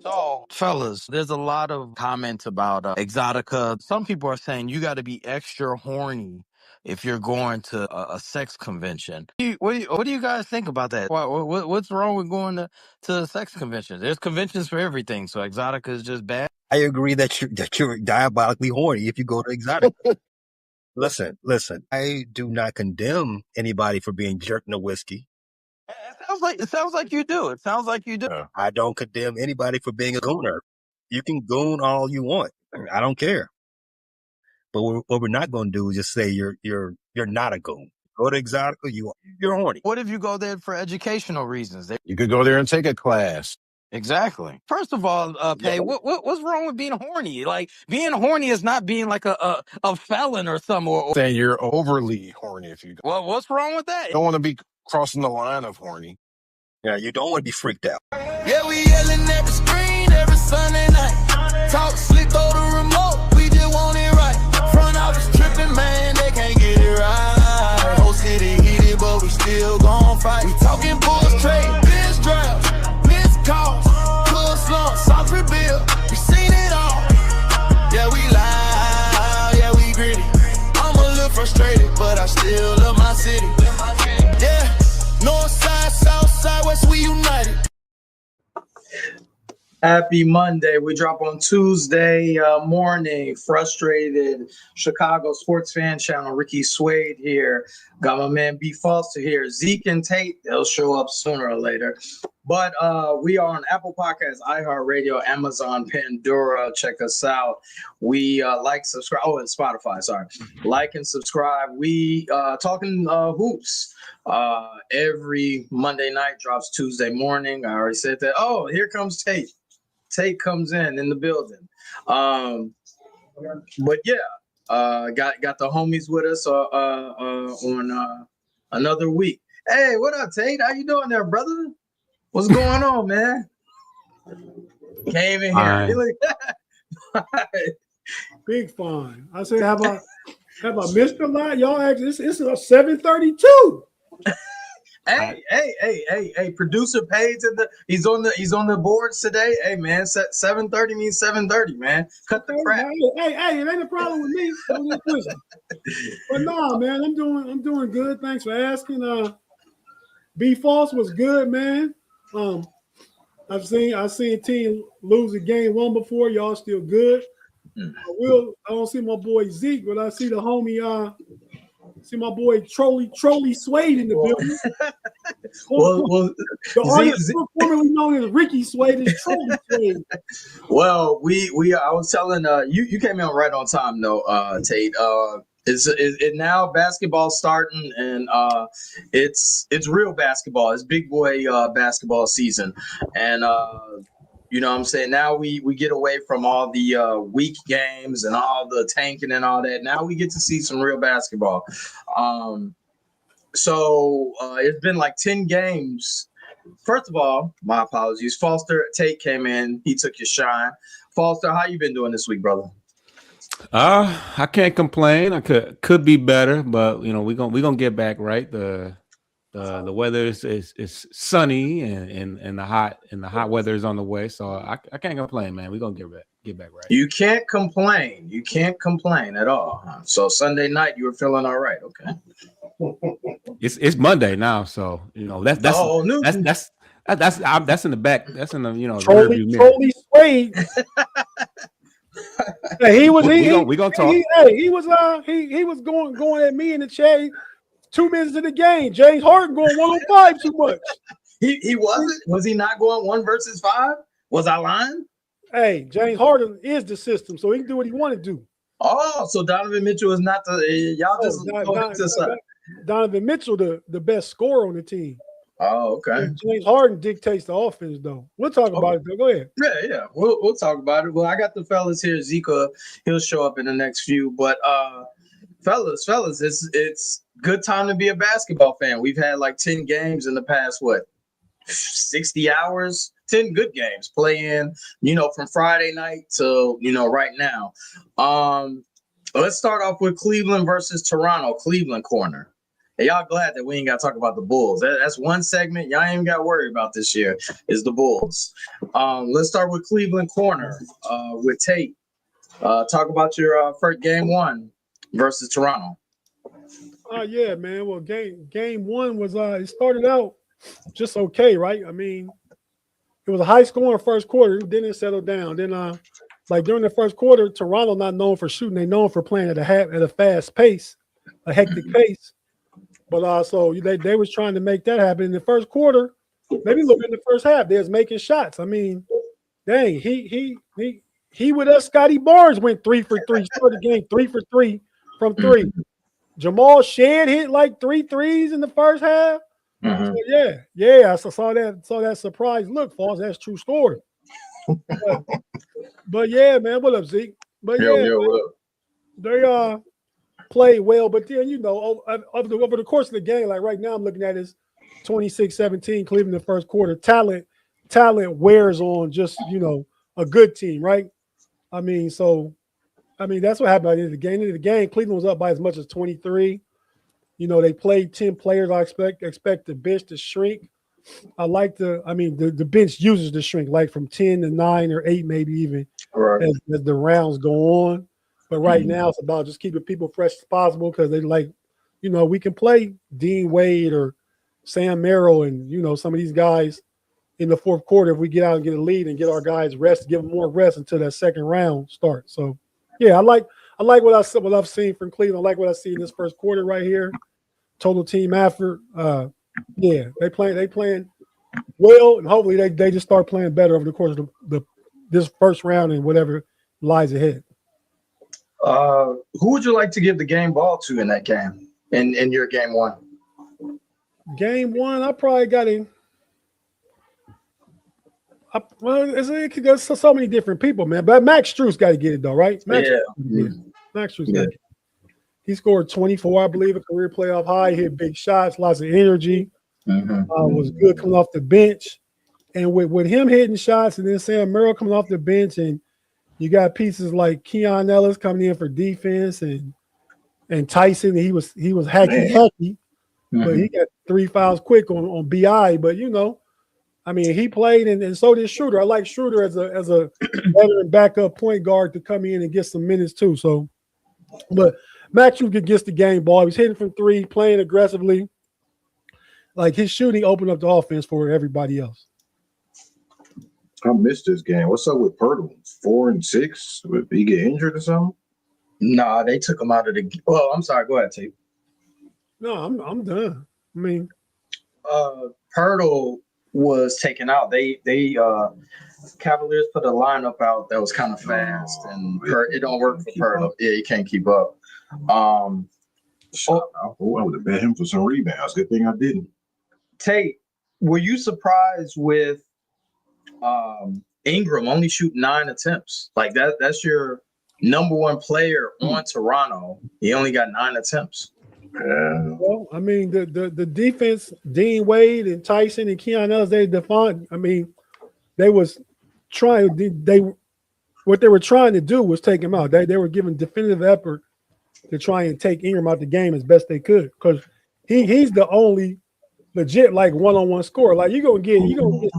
So, fellas, there's a lot of comments about Exotica. Some people are saying you got to be extra horny if you're going to a sex convention. What do you guys think about that? What's wrong with going to a sex convention? There's conventions for everything, so Exotica is just bad. I agree that you're diabolically horny if you go to exotic. Listen. I do not condemn anybody for being jerked in a whiskey. It sounds like you do. It sounds like you do. I don't condemn anybody for being a gooner. You can goon all you want. I don't care. But what we're not going to do is just say you're not a goon. Go to Exotica, you're horny. What if you go there for educational reasons? You could go there and take a class. Exactly. First of all, Pay, what's wrong with being horny? Like, being horny is not being like a felon or something. Saying you're overly horny if you go. Well, what's wrong with that? You don't want to be crossing the line of horny. Yeah, you don't want to be freaked out. Yeah, we yelling at the screen every Sunday night. Talk slick, throw the remote, we just want it right. Front office tripping, man, they can't get it right. Whole city heated, but we still gon' fight. We talking bulls trade, biz drafts, missed calls, club slump, soft rebuild. We seen it all. Yeah, we loud, yeah, we gritty. I'm a little frustrated, but I still love my city. Yeah, north side, south side, west, we united. Happy Monday. We drop on Tuesday morning. Frustrated Chicago sports fan channel. Ricky Suede here. Got my man B. Foster here. Zeke and Tate, they'll show up sooner or later. But we are on Apple Podcasts, iHeartRadio, Amazon, Pandora. Check us out. We like, subscribe. Oh, and Spotify, sorry. Like and subscribe. We talking hoops. Every Monday night, drops Tuesday morning. I already said that. Oh, here comes Tate. Tate comes in the building. But yeah, got the homies with us on another week. Hey, what up, Tate? How you doing there, brother? What's going on, man? Came in here. Big fun. I said, have I missed a lot? Y'all actually, it's 7:32. Hey, producer Paige he's on the boards today. Hey man, 7:30 means 7:30, man. Cut the crap. Hey, it ain't a problem with me. But no, man, I'm doing good. Thanks for asking. B False was good, man. I've seen team lose a game one before. Y'all still good. I don't see my boy Zeke, but I see the homie see my boy Trolley Suede in the building. The artist formerly known as Ricky Suede is Trolley Suede. Well, I was telling you came in right on time though, Tate. It now basketball starting and it's real basketball. It's big boy basketball season, and you know what I'm saying? Now we get away from all the weak games and all the tanking and all that. Now we get to see some real basketball. So it's been like 10 games. First of all, my apologies. Foster, Tate came in. He took your shine. Foster, how you been doing this week, brother? I can't complain. I could be better, but you know, we're gonna get back right. The weather is sunny and the hot weather is on the way, so I can't complain, man. We're gonna get back right. You can't complain. You can't complain at all. Huh? So Sunday night you were feeling all right, okay? It's Monday now, so you know that's in the back. That's in the Trolley Suede. Hey, we gonna talk. He was going at me in the chat. 2 minutes of the game, James Harden going 105 too much. He wasn't. Was he not going 1 versus 5? Was I lying? Hey, James Harden is the system, so he can do what he want to do. Oh, so Donovan Mitchell is not the Donovan Mitchell, the best scorer on the team. Oh, okay. And James Harden dictates the offense, though. We'll talk about it, though. Go ahead. Yeah. We'll talk about it. Well, I got the fellas here. Zika, he'll show up in the next few. But fellas, it's good time to be a basketball fan. We've had like 10 games in the past, 60 hours? 10 good games playing, from Friday night to, right now. Let's start off with Cleveland versus Toronto, Cleveland corner. Hey, y'all glad that we ain't got to talk about the Bulls. That's one segment y'all ain't got to worry about this year is the Bulls. Let's start with Cleveland corner with Tate. Talk about your first game one versus Toronto. Yeah, man. Well, game one was it started out just okay, right? I mean, it was a high scoring first quarter, then it settled down. Then like during the first quarter, Toronto not known for shooting, they known for playing at a fast pace, a hectic pace. But so they was trying to make that happen in the first quarter. Maybe look in the first half, they was making shots. I mean, dang, he with us, Scotty Barnes went 3 for 3, started the game 3 for 3 from 3. Jamal Shead hit like 3 threes in the first half. So I saw that surprise look, Falls. That's true story. But yeah, man, what up, Zeke? But what up? They played well, but then over the course of the game, like right now, I'm looking at is 26-17 Cleveland in the first quarter. Talent wears on just a good team, right? I mean, that's what happened at the end of the game. End of the game, Cleveland was up by as much as 23. They played 10 players. I expect the bench to shrink. The bench uses to shrink, like from 10 to 9 or 8, maybe even as the rounds go on. But right now, it's about just keeping people fresh as possible because they we can play Dean Wade or Sam Merrill and some of these guys in the fourth quarter if we get out and get a lead and get our guys rest, give them more rest until that second round starts. So, yeah, I like what I've seen from Cleveland. I like what I see in this first quarter right here. Total team effort. They playing well, and hopefully they just start playing better over the course of this first round and whatever lies ahead. Who would you like to give the game ball to in that game? In your game one? Game one, I probably got him. There's so many different people, man. But Max Strus got to get it though, right? Max Strus got it. He scored 24, I believe, a career playoff high. Hit big shots, lots of energy. Was good coming off the bench, and with him hitting shots, and then Sam Merrill coming off the bench, and you got pieces like Keon Ellis coming in for defense, and Tyson. He was hacky, but he got 3 fouls quick on BI. But he played, and so did Schroeder. I like Schroeder as a veteran backup point guard to come in and get some minutes too. So, but Max gets the game ball. He's hitting from 3, playing aggressively. Like his shooting opened up the offense for everybody else. I missed this game. What's up with Pirtle? 4 and 6? Did he get injured or something? Nah, they took him out of the. Well, I'm sorry. Go ahead, T. No, I'm done. I mean, Pirtle was taken out. They Cavaliers put a lineup out that was kind of fast, and it don't work for Pirtle. Yeah, he can't keep up. I would have bet him for some rebounds. Good thing I didn't. Tate, were you surprised with Ingram only shoot 9 attempts? Like that's your number one player on Toronto. He only got 9 attempts. Well, I mean, the defense, Dean Wade and Tyson and Keon Ellis, they defined. I mean, they was trying. What they were trying to do was take him out. They were giving definitive effort to try and take Ingram out the game as best they could because he's the only legit like one-on-one scorer. Like you're gonna get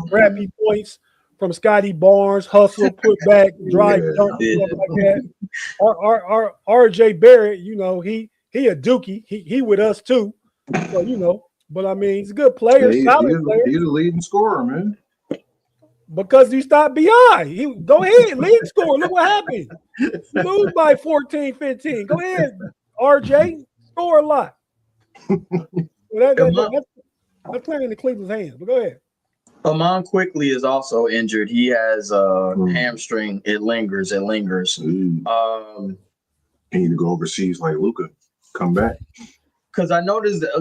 scrappy points from Scotty Barnes, hustle, put back, drive, dunk, stuff like that. Our RJ Barrett, he a dookie. He with us too. So, but I mean, he's a good player, solid player. He's a leading scorer, man. Because you stopped BI. Go ahead, lead score. Look what happened. Lose by 14, 15. Go ahead, RJ. Score a lot. That's playing in the Cleveland's hands. But go ahead. Amon Quickly is also injured. He has a hamstring. It lingers. He need to go overseas like Luka. Come back. Because I noticed that,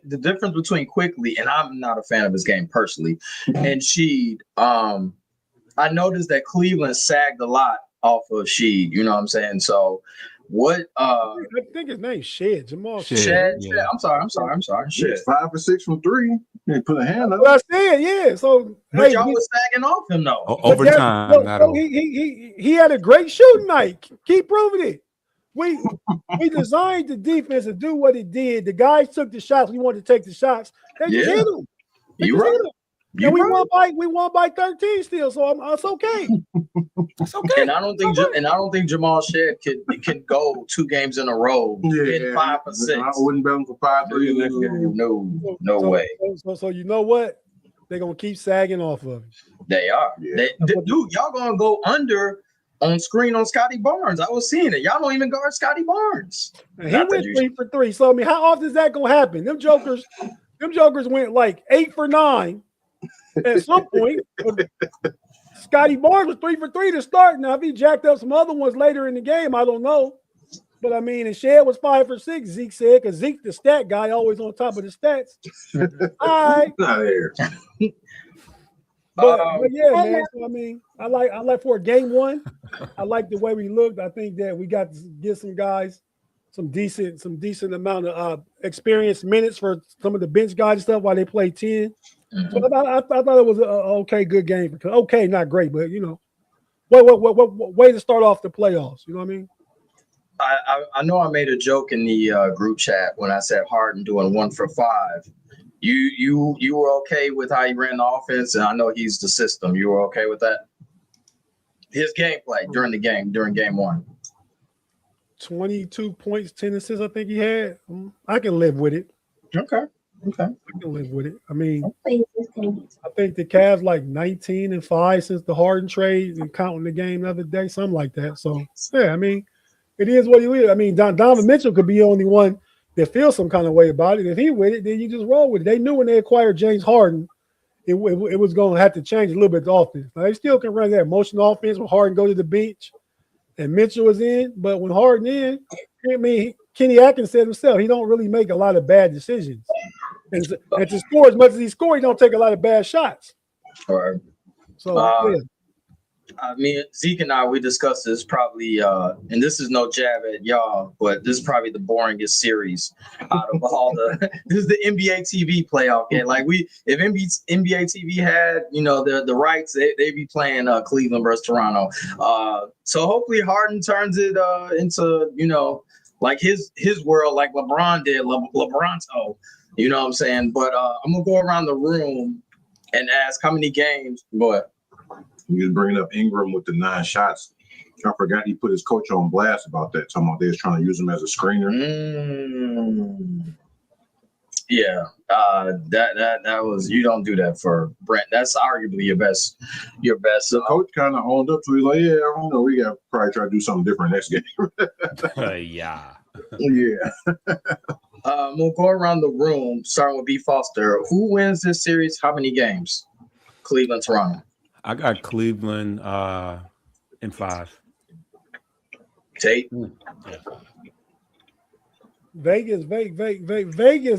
the difference between Quickly, and I'm not a fan of his game personally, and Sheed, I noticed that Cleveland sagged a lot off of Sheed. You know what I'm saying? So what I think his name's Shed, Jamal Shed. Yeah. I'm sorry. Shed. 5 for 6 from 3. They put a hand up. What I said, yeah. So but y'all was sagging off him though. Overtime. He had a great shooting night. Keep proving it. we designed the defense to do what it did. The guys took the shots. We wanted to take the shots. They just hit them. They You just right. hit them. You And right. we won by 13 still, so it's okay. It's okay. And I don't think Jamal Shead can go 2 games in a row in 5 or 6. I wouldn't bet him for 5-3 in the next game. No way. So you know what? They're gonna keep sagging off of it. They are. Yeah. Dude, y'all gonna go under on screen on Scotty Barnes. I was seeing it. Y'all don't even guard Scotty Barnes. And he went 3 for 3. So I mean, how often is that gonna happen? Them jokers went like 8 for 9 at some point. Scotty Barnes was 3 for 3 to start. Now, if he jacked up some other ones later in the game, I don't know. But I mean, and Shed was 5 for 6, Zeke said, because Zeke, the stat guy, always on top of the stats. All right. Not there. But yeah, man. So I mean, I like for game 1. I like the way we looked. I think that we got to get some guys some decent amount of experienced minutes for some of the bench guys and stuff while they play 10. Mm-hmm. So I thought it was an okay, good game. Okay, not great, but you know, what way to start off the playoffs? You know what I mean? I know I made a joke in the group chat when I said Harden doing 1 for 5. You were okay with how he ran the offense, and I know he's the system. You were okay with that? His gameplay during game 1. 22 points, 10 assists, I think he had. I can live with it. Okay. I can live with it. I mean, I think the Cavs like 19-5 since the Harden trade and counting the game the other day, something like that. So, yeah, I mean, it is what it is. I mean, Donovan Mitchell could be the only one that feels some kind of way about it. If he with it, then you just roll with it. They knew when they acquired James Harden, it was going to have to change a little bit the offense. Now, they still can run that motion offense when Harden go to the bench and Mitchell was in, but when Harden in, I mean, Kenny Atkins said himself, he don't really make a lot of bad decisions. And to score as much as he scored, he don't take a lot of bad shots. All right. So, yeah. I mean, Zeke and I, we discussed this probably, and this is no jab at y'all, but this is probably the boringest series out of all the. This is the NBA TV playoff game. Like if NBA TV had, you know, the rights, they'd be playing Cleveland versus Toronto. So hopefully Harden turns it into, you know, like his world, like LeBron did, LeBronto. You know what I'm saying? But I'm gonna go around the room and ask how many games. Go ahead. He was bringing up Ingram with the 9 shots. I forgot he put his coach on blast about that, talking about they was trying to use him as a screener. Yeah, that was, you don't do that for Brent. That's arguably your best. The coach kind of owned up to it. He's like, yeah, I don't know. We got to probably try to do something different next game. Yeah. We'll go around the room, starting with B. Foster. Who wins this series? How many games? Cleveland, Toronto. I got Cleveland in 5. Tate. Yeah. Vegas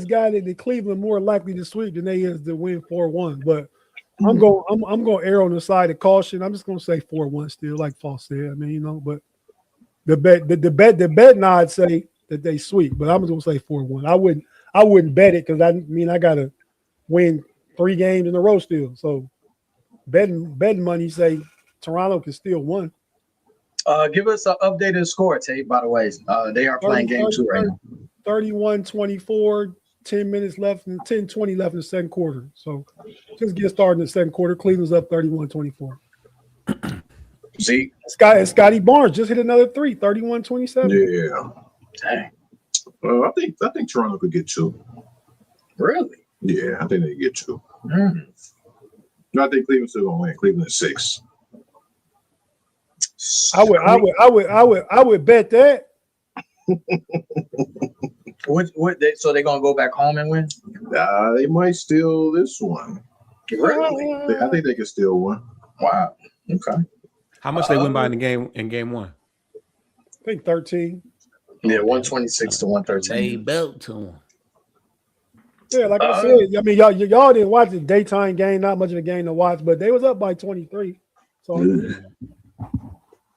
got it in Cleveland more likely to sweep than they is to win 4-1. But I'm going to err on the side of caution. I'm just going to say 4-1 still, like Foss said. I mean, you know, but the bet nod say that they sweep, but I'm just going to say 4-1. I wouldn't bet it because I got to win 3 games in a row still. So betting money say Toronto can still win. Give us an updated score, Tate, by the way. They are playing game 2 right now. 31-24, 10 minutes left and 10-20 left in the second quarter. So just get started in the second quarter. Cleveland's up 31-24. Zeke. Scotty Barnes just hit another 3, 31-27. Yeah. Dang. Well, I think Toronto could get 2. Really? Yeah, I think they get 2. No, I think Cleveland's still gonna win. Cleveland 6. I would bet that. So they're gonna go back home and win? They might steal this one. Really? I think they can steal one. Wow. Okay. How much they win by in game 1? I think 13. Yeah, 126 to 113. They belt to them. Yeah, like I said, I mean, y'all didn't watch the daytime game, not much of the game to watch, but they was up by 23. So, and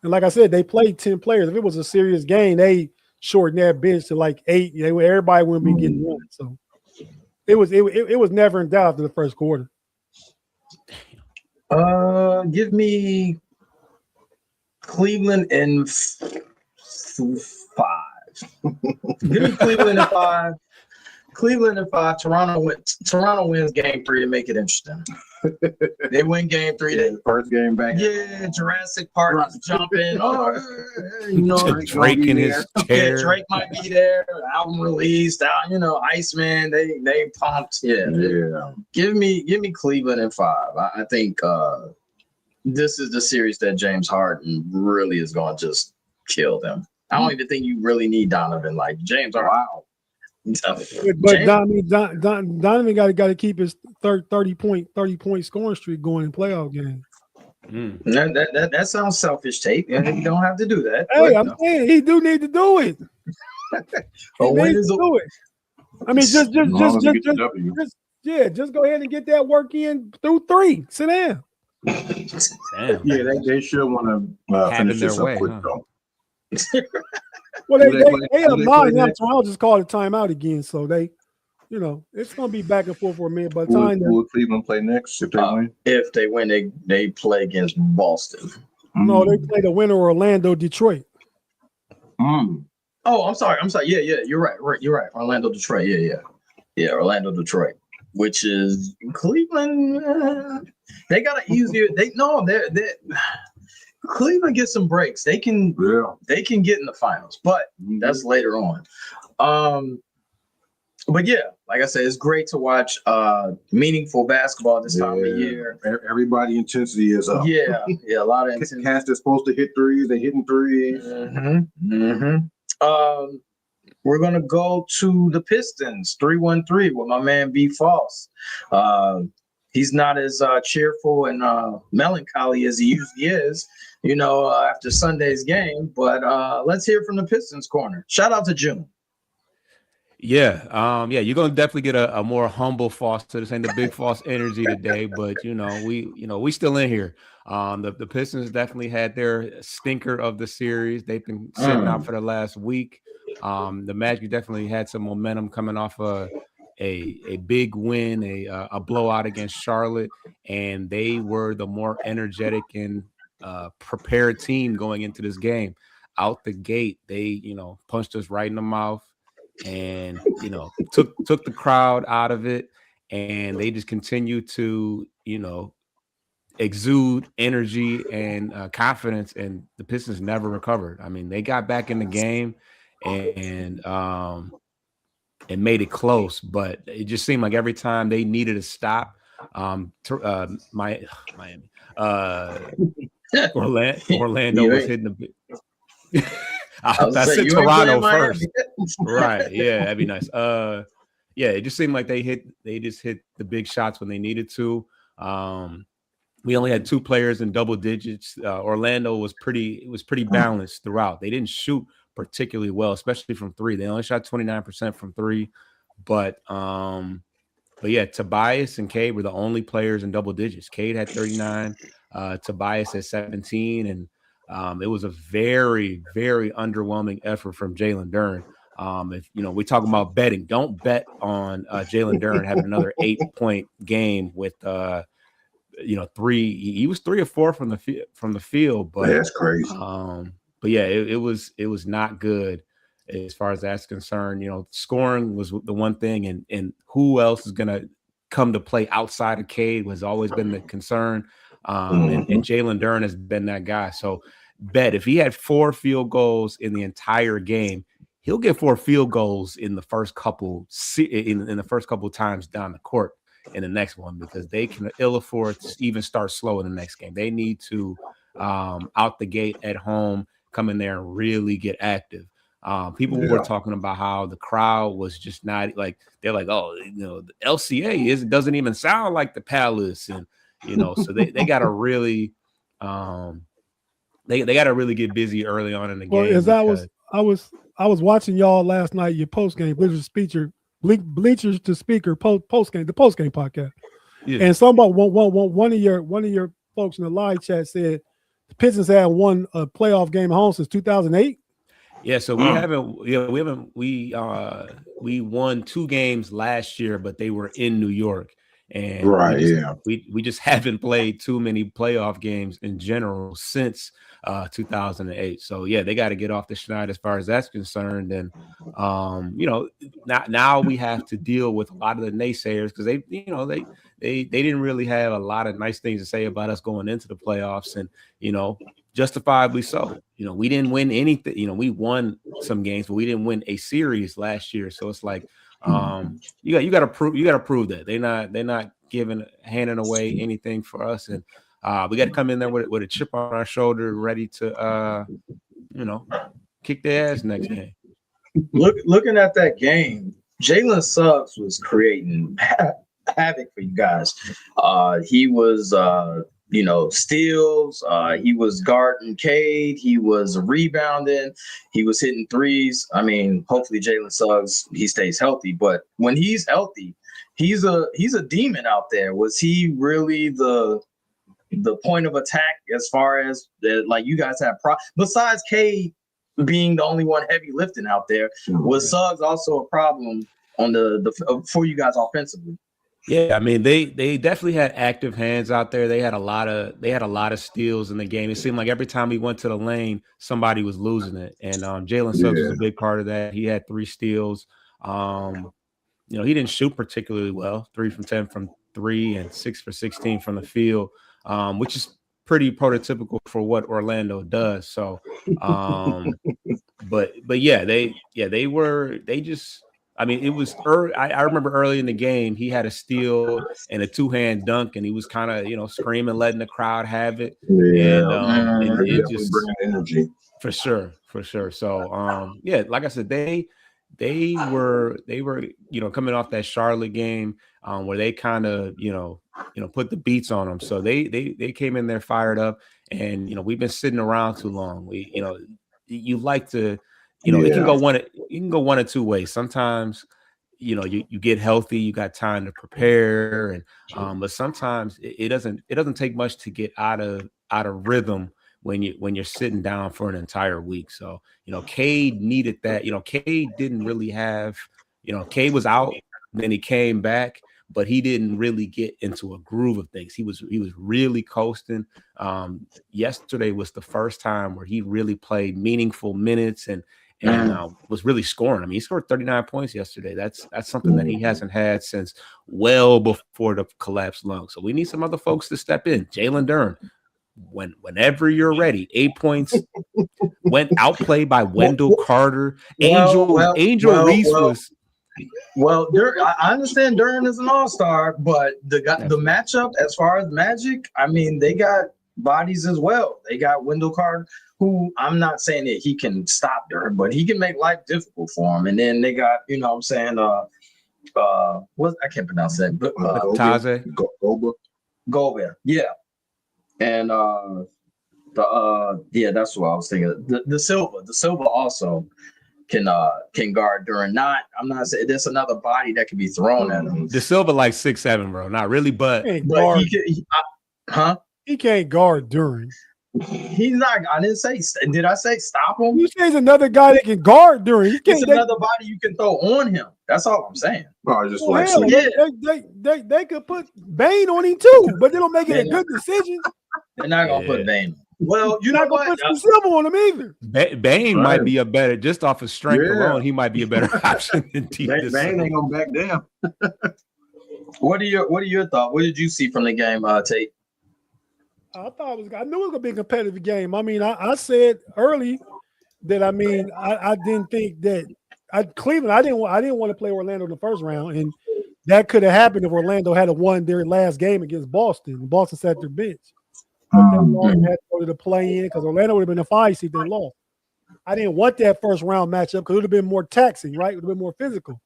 like I said, they played 10 players. If it was a serious game, they shortened that bench to like 8. Everybody wouldn't be getting one. So it was never in doubt after the first quarter. Give me Cleveland in 5. Give me Cleveland in 5. Cleveland in 5. Toronto wins game 3 to make it interesting. They win game 3. First game back. Yeah, Jurassic Park is jumping. Oh, Drake in his chair. Yeah, Drake might be there. Album released. Iceman. They pumped. Yeah. Give me Cleveland in 5. I think this is the series that James Harden really is going to just kill them. I don't even think you really need Donovan. Like James Harden. Wow. But Donovan got to keep his 30 point scoring streak going in playoff games. That sounds selfish, Tate. You don't have to do that. Hey, I'm saying he do need to do it. He needs to do it. I mean, just go ahead and get that work in through 3. Sit down. Damn. Yeah, they should want to finish this up quick, though. Well, they have mine now, so I'll just call it timeout again. So it's going to be back and forth for a minute. By the time will Cleveland play next if they win? If they win, they play against Boston. No, they play the winner Orlando, Detroit. Oh, I'm sorry. Yeah, you're right. You're right. Orlando, Detroit. Yeah. Orlando, Detroit, which is Cleveland. They got an easier. They Cleveland gets some breaks. They can get in the finals, but that's later on. But yeah, like I said, it's great to watch meaningful basketball this time of year. Everybody intensity is up. Yeah, a lot of intensity. Cats that's supposed to hit threes, they hitting threes. We're gonna go to the Pistons 3-1-3 with my man B False. He's not as cheerful and melancholy as he usually is, after Sunday's game. But let's hear from the Pistons corner. Shout out to June. Yeah, you're gonna definitely get a more humble False. So this ain't the big False energy today, but we still in here. The Pistons definitely had their stinker of the series. They've been sitting out for the last week. The Magic definitely had some momentum coming off a big win, a blowout against Charlotte, and they were the more energetic and prepared team going into this game. Out the gate, they punched us right in the mouth, and took the crowd out of it, and they just continued to exude energy and confidence, and the Pistons never recovered. I mean, they got back in the game and made it close, but it just seemed like every time they needed a stop, Miami, Orlando was hitting the big. I said Toronto first. Right. Yeah, that'd be nice. It just seemed like they just hit the big shots when they needed to. We only had 2 players in double digits. Orlando was pretty balanced throughout. They didn't shoot particularly well, especially from 3. They only shot 29% from 3. But yeah, Tobias and Cade were the only players in double digits. Cade had 39, Tobias had 17, and it was a very, very underwhelming effort from Jalen Duren. If we talk about betting, don't bet on Jalen Duren having another 8-point game with 3. He was 3 or 4 from the field, but that's crazy. But yeah, it was not good as far as that's concerned. Scoring was the one thing, and who else is gonna come to play outside of Cade has always been the concern. And Jalen Duren has been that guy. So bet if he had 4 field goals in the entire game, he'll get 4 field goals in the first couple in the first couple times down the court in the next one, because they can ill afford to even start slow in the next game. They need to out the gate at home come in there and really get active. People were talking about how the crowd was just not like, they're like, oh, the LCA doesn't even sound like the Palace, and so they got to really they got to really get busy early on in the game. As I was watching y'all last night, your post game Bleachers to Speaker post game podcast, and somebody one of your folks in the live chat said the Pistons had won a playoff game at home since 2008. Yeah, so we won 2 games last year, but they were in New York, And Right. Yeah. we just haven't played too many playoff games in general since 2008. So yeah, they got to get off the schneid as far as that's concerned. And now we have to deal with a lot of the naysayers because they didn't really have a lot of nice things to say about us going into the playoffs, and justifiably so. We didn't win anything. We won some games, but we didn't win a series last year. So it's like you got to prove that they're not handing away anything for us, and we got to come in there with a chip on our shoulder, ready to kick their ass next game. Looking at that game, Jalen Suggs was creating havoc for you guys. He was steals. He was guarding Cade. He was rebounding. He was hitting threes. I mean, hopefully Jalen Suggs, he stays healthy. But when he's healthy, he's a demon out there. Was he really the point of attack as far as like you guys have besides Cade being the only one heavy lifting out there? Was Suggs also a problem on the for you guys offensively? Yeah, I mean they definitely had active hands out there. They had a lot of steals in the game. It seemed like every time we went to the lane, somebody was losing it. And Jalen Suggs was a big part of that. He had 3 steals. He didn't shoot particularly well, 3 from 10 from 3 and 6 for 16 from the field, which is pretty prototypical for what Orlando does. So, but yeah, they just. I mean, it was early. I remember early in the game, he had a steal and a 2-hand dunk, and he was kind of, screaming, letting the crowd have it. Yeah, and it just bringing energy for sure. So, yeah, like I said, they were coming off that Charlotte game where they kind of put the beats on them. So they came in there fired up, and we've been sitting around too long. You like to. It can go one of two ways. Sometimes, you get healthy, you got time to prepare, and but sometimes it doesn't take much to get out of rhythm when you're sitting down for an entire week. So, Cade needed that. Cade didn't really have, Cade was out, then he came back, but he didn't really get into a groove of things. He was really coasting. Yesterday was the first time where he really played meaningful minutes and was really scoring. I mean, he scored 39 points yesterday. That's something that he hasn't had since well before the collapsed lung. So we need some other folks to step in. Jalen Duren, whenever you're ready. 8 points. Went outplayed by Wendell Carter. Angel Reese was. Well, I understand Duren is an all-star, but the matchup as far as Magic, I mean, they got bodies as well. They got Wendell Carter, who I'm not saying that he can stop Duren, but he can make life difficult for him. And then they got, I can't pronounce that, but Taze Gobert, yeah. And that's what I was thinking. The Silva also can guard Duren. I'm not saying there's another body that can be thrown at him. The Silva like 6'7", bro. Not really, but he can't guard Duren. He's not. I didn't say. Did I say stop him? You say he's another guy that can guard Duren. It's another body you can throw on him. That's all I'm saying. They could put Bane on him too, but they don't make it a good decision. They're not gonna put Bane. Well, you're not gonna put Silva on him either. Bane might be a better, just off of strength alone, he might be a better option than Bane ain't gonna back down. What are your thoughts? What did you see from the game, Tate? I knew it was gonna be a competitive game. I mean, I said early that I didn't think that Cleveland. I didn't want to play Orlando in the first round, and that could have happened if Orlando had won their last game against Boston. Boston sat their bench, but they had to go to the play-in because Orlando would have been a 5 seed. They lost. I didn't want that first round matchup because it would have been more taxing, right? It would have been more physical.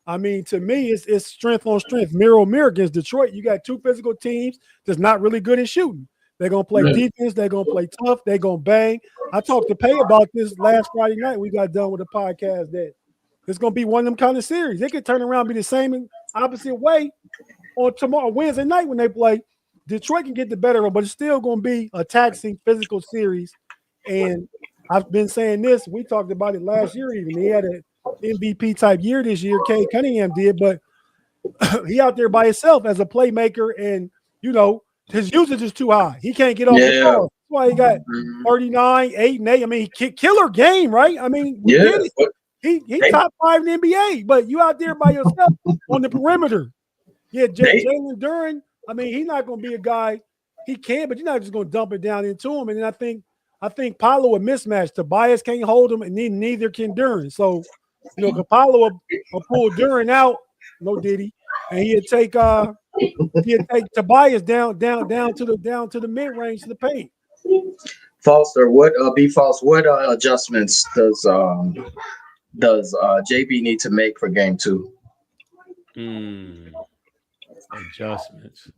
I mean, to me, it's strength on strength, mirror on mirror against Detroit. You got 2 physical teams that's not really good at shooting. They're going to play defense. They're going to play tough. They're going to bang. I talked to Pay about this last Friday night. We got done with the podcast that it's going to be one of them kind of series. They could turn around and be the same and opposite way on tomorrow, Wednesday night when they play. Detroit can get the better of them, but it's still going to be a taxing physical series. And I've been saying this. We talked about it last year even. He had an MVP-type year this year. Cade Cunningham did, but he out there by himself as a playmaker, and his usage is too high. He can't get off the ball. That's why he got 39, 8, and 8. I mean, killer game, right? I mean, we get it. He top 5 in the NBA, but you out there by yourself on the perimeter. Yeah, Jalen Duren, I mean, he's not going to be a guy. He can, but you're not just going to dump it down into him. And then I think Paolo a mismatch. Tobias can't hold him, and neither can Duren. So, Paolo will pull Duren out, no Diddy, and he'd take Tobias down to the mid range to the paint. Foster, what adjustments does JB need to make for game 2? Adjustments.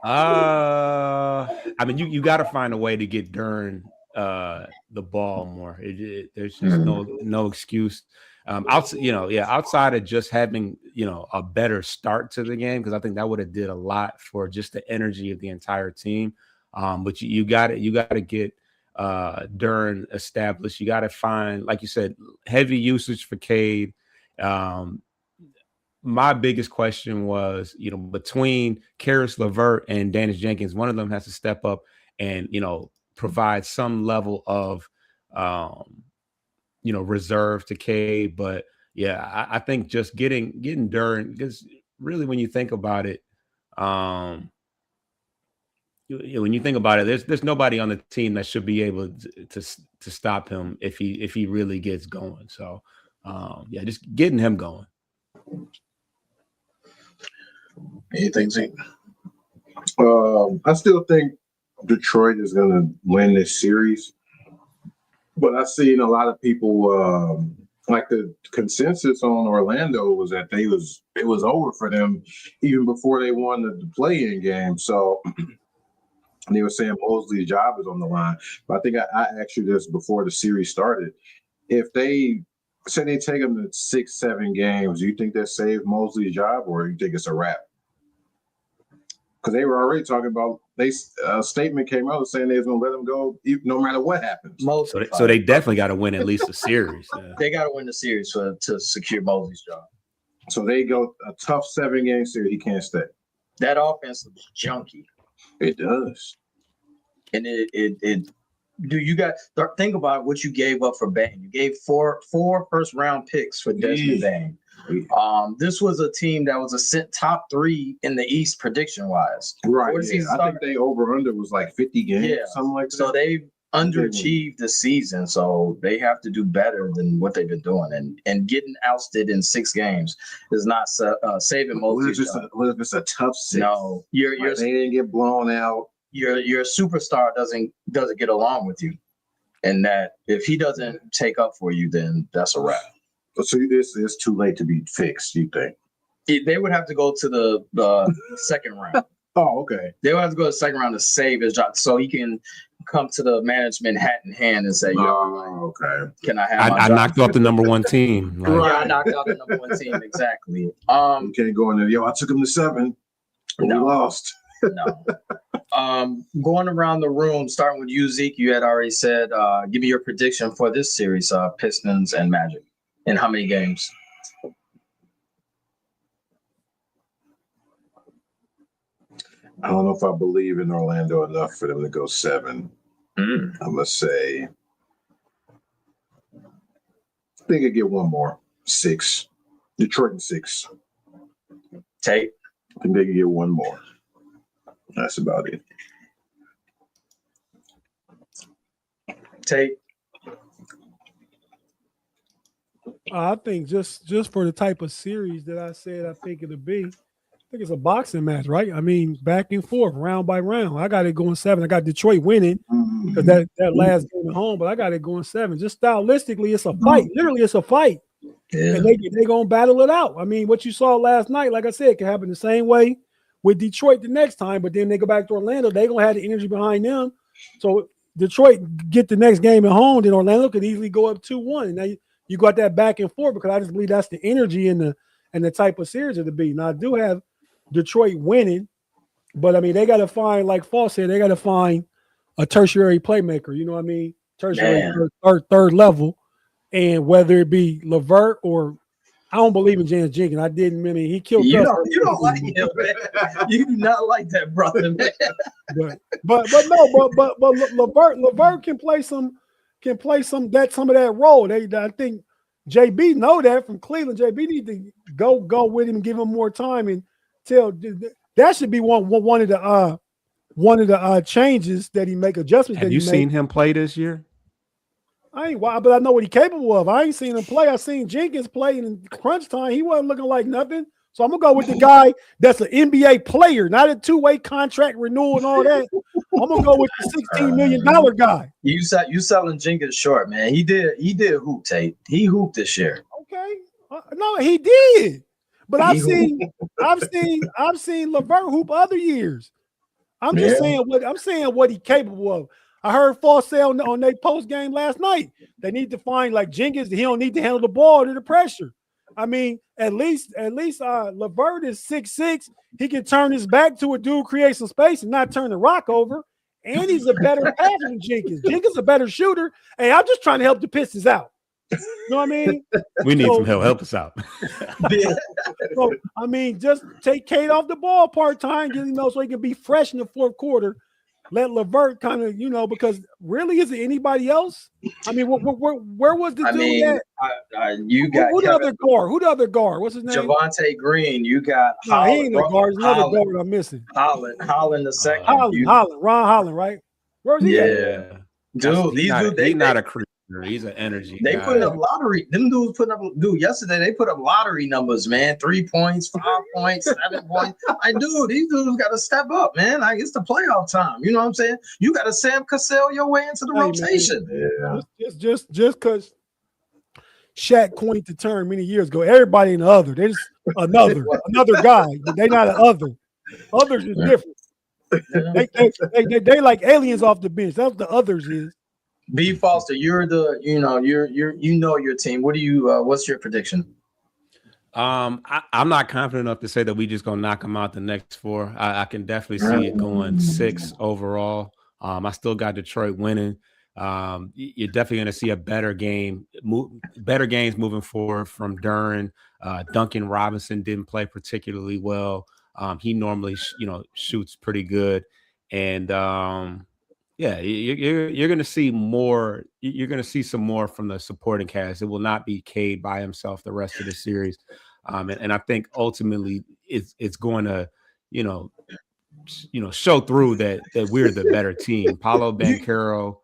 I mean, you got to find a way to get Duren the ball more. There's just no excuse. Outside of just having a better start to the game, because I think that would have did a lot for just the energy of the entire team. But you got to get Duren established. You got to find, like you said, heavy usage for Cade. My biggest question was, between Karis LeVert and Dennis Jenkins, one of them has to step up and, provide some level of, reserve to Cade. But yeah, I think just getting Duren, because really when you think about it, when you think about it, there's nobody on the team that should be able to stop him if he really gets going. So just getting him going. Anything, Zeke? I still think Detroit is going to win this series, but I've seen a lot of people like the consensus on Orlando was that it was over for them even before they won the play-in game. So they were saying Mosley's job is on the line. But I think I asked you this before the series started. If they say they take them to 6-7 games, do you think that saved Mosley's job, or do you think it's a wrap? Because they were already talking about a statement came out saying they was going to let them go no matter what happens. So they definitely got to win at least a series. Yeah. They got to win the series to secure Mosley's job. So they go a tough 7-game series. He can't stay. That offense is junky. It does. And you got think about what you gave up for Bane. You gave four first-round picks for Desmond Bane. This was a team that was a top 3 in the East prediction-wise. Right. Yeah. I think they over-under was like 50 games, something like that. So they underachieved the season, so they have to do better than what they've been doing. And getting ousted in 6 games is not saving Mosley's job. What if it's a tough 6? No, they didn't get blown out. Your superstar doesn't get along with you, and that if he doesn't take up for you, then that's a wrap. So this is too late to be fixed, you think? They would have to go to the second round. Oh, okay. They would have to go to the second round to save his job, so he can come to the management hat in hand and say, okay. Can I have my I job? knocked off the number 1 team. Right. Yeah, I knocked out the number 1 team, exactly. You can't go in there, I took him to 7. We lost. No. Going around the room, starting with you, Zeke, you had already said, give me your prediction for this series, Pistons and Magic. In how many games? I don't know if I believe in Orlando enough for them to go 7. I'm going to say, I think I get one more. 6. Detroit and 6. Tate? I think they can get one more. That's about it. Tate? I think just for the type of series that I said I think it'll be, I think it's a boxing match, right? I mean, back and forth, round by round. I got it going 7. I got Detroit winning because that last game at home, but I got it going 7. Just stylistically, it's a fight. Literally, it's a fight. Yeah. And they going to battle it out. I mean, what you saw last night, like I said, can happen the same way with Detroit the next time, but then they go back to Orlando. They're going to have the energy behind them. So Detroit get the next game at home, then Orlando could easily go up 2-1. Now you got that back and forth because I just believe that's the energy and the type of series it'll be. Now I do have Detroit winning, but I mean they got to find, like Fall said, they got to find a tertiary playmaker. You know what I mean? Tertiary third level, and whether it be LeVert or I don't believe in James Jenkins. I didn't. I mean, he killed. You us. don't like him, man. You do not like that brother, man. But Levert can play some some of that role. I think JB know that from Cleveland. JB need to go with him and give him more time and tell that should be one of the changes that he make, adjustments. Have you seen him play this year? I ain't but I know what he's capable of. I ain't seen him play. I seen Jenkins play in crunch time. He wasn't looking like nothing. So I'm gonna go with the guy that's an NBA player, not a two-way contract renewal and all that. I'm gonna go with the $16 million guy. You selling Jenkins short, man. He did hoop, Tate. He hooped this year. Okay, no, he did. But I've seen Levert hoop other years. I'm just saying what he's capable of. I heard Foss say on their post game last night, they need to find like Jenkins. He don't need to handle the ball under the pressure. I mean, at least Levert is 6'6". He can turn his back to a dude, create some space, and not turn the rock over. And he's a better passer than Jenkins. Jenkins a better shooter. Hey, I'm just trying to help the Pistons out. You know what I mean? We need some help. Help us out. So, I mean, just take Kate off the ball part-time, so he can be fresh in the fourth quarter. Let Levert kind of, because really, is it anybody else? I mean, where was the dude at? You got who the other guard? Who the other guard? What's his name? Javonte Green. You got Holland. He ain't no guard. There's another guard I'm missing. Holland the second. Ron Holland, right? Where's he at? Dude, he's not a creature. He's an energy They guy. putting up lottery. Them dudes putting up. Dude, yesterday they put up lottery numbers, man. 3 points, 5 points, 7 points. These dudes got to step up, man. It's the playoff time. You know what I'm saying? You got to Sam Cassell your way into the rotation. Man, just because Shaq coined the term many years ago. Everybody in the other. There's another guy. They not an other. Others is different. They like aliens off the bench. That's what the others is. B. Foster, you're your team. What do you? What's your prediction? I'm not confident enough to say that we just gonna knock them out the next 4. I can definitely see it going 6 overall. I still got Detroit winning. You're definitely gonna see a better games moving forward from Duren. Duncan Robinson didn't play particularly well. He normally shoots pretty good, and you're going to see more. You're going to see some more from the supporting cast. It will not be Cade by himself the rest of the series, and I think ultimately it's going to show through that we're the better team. Paolo Banchero,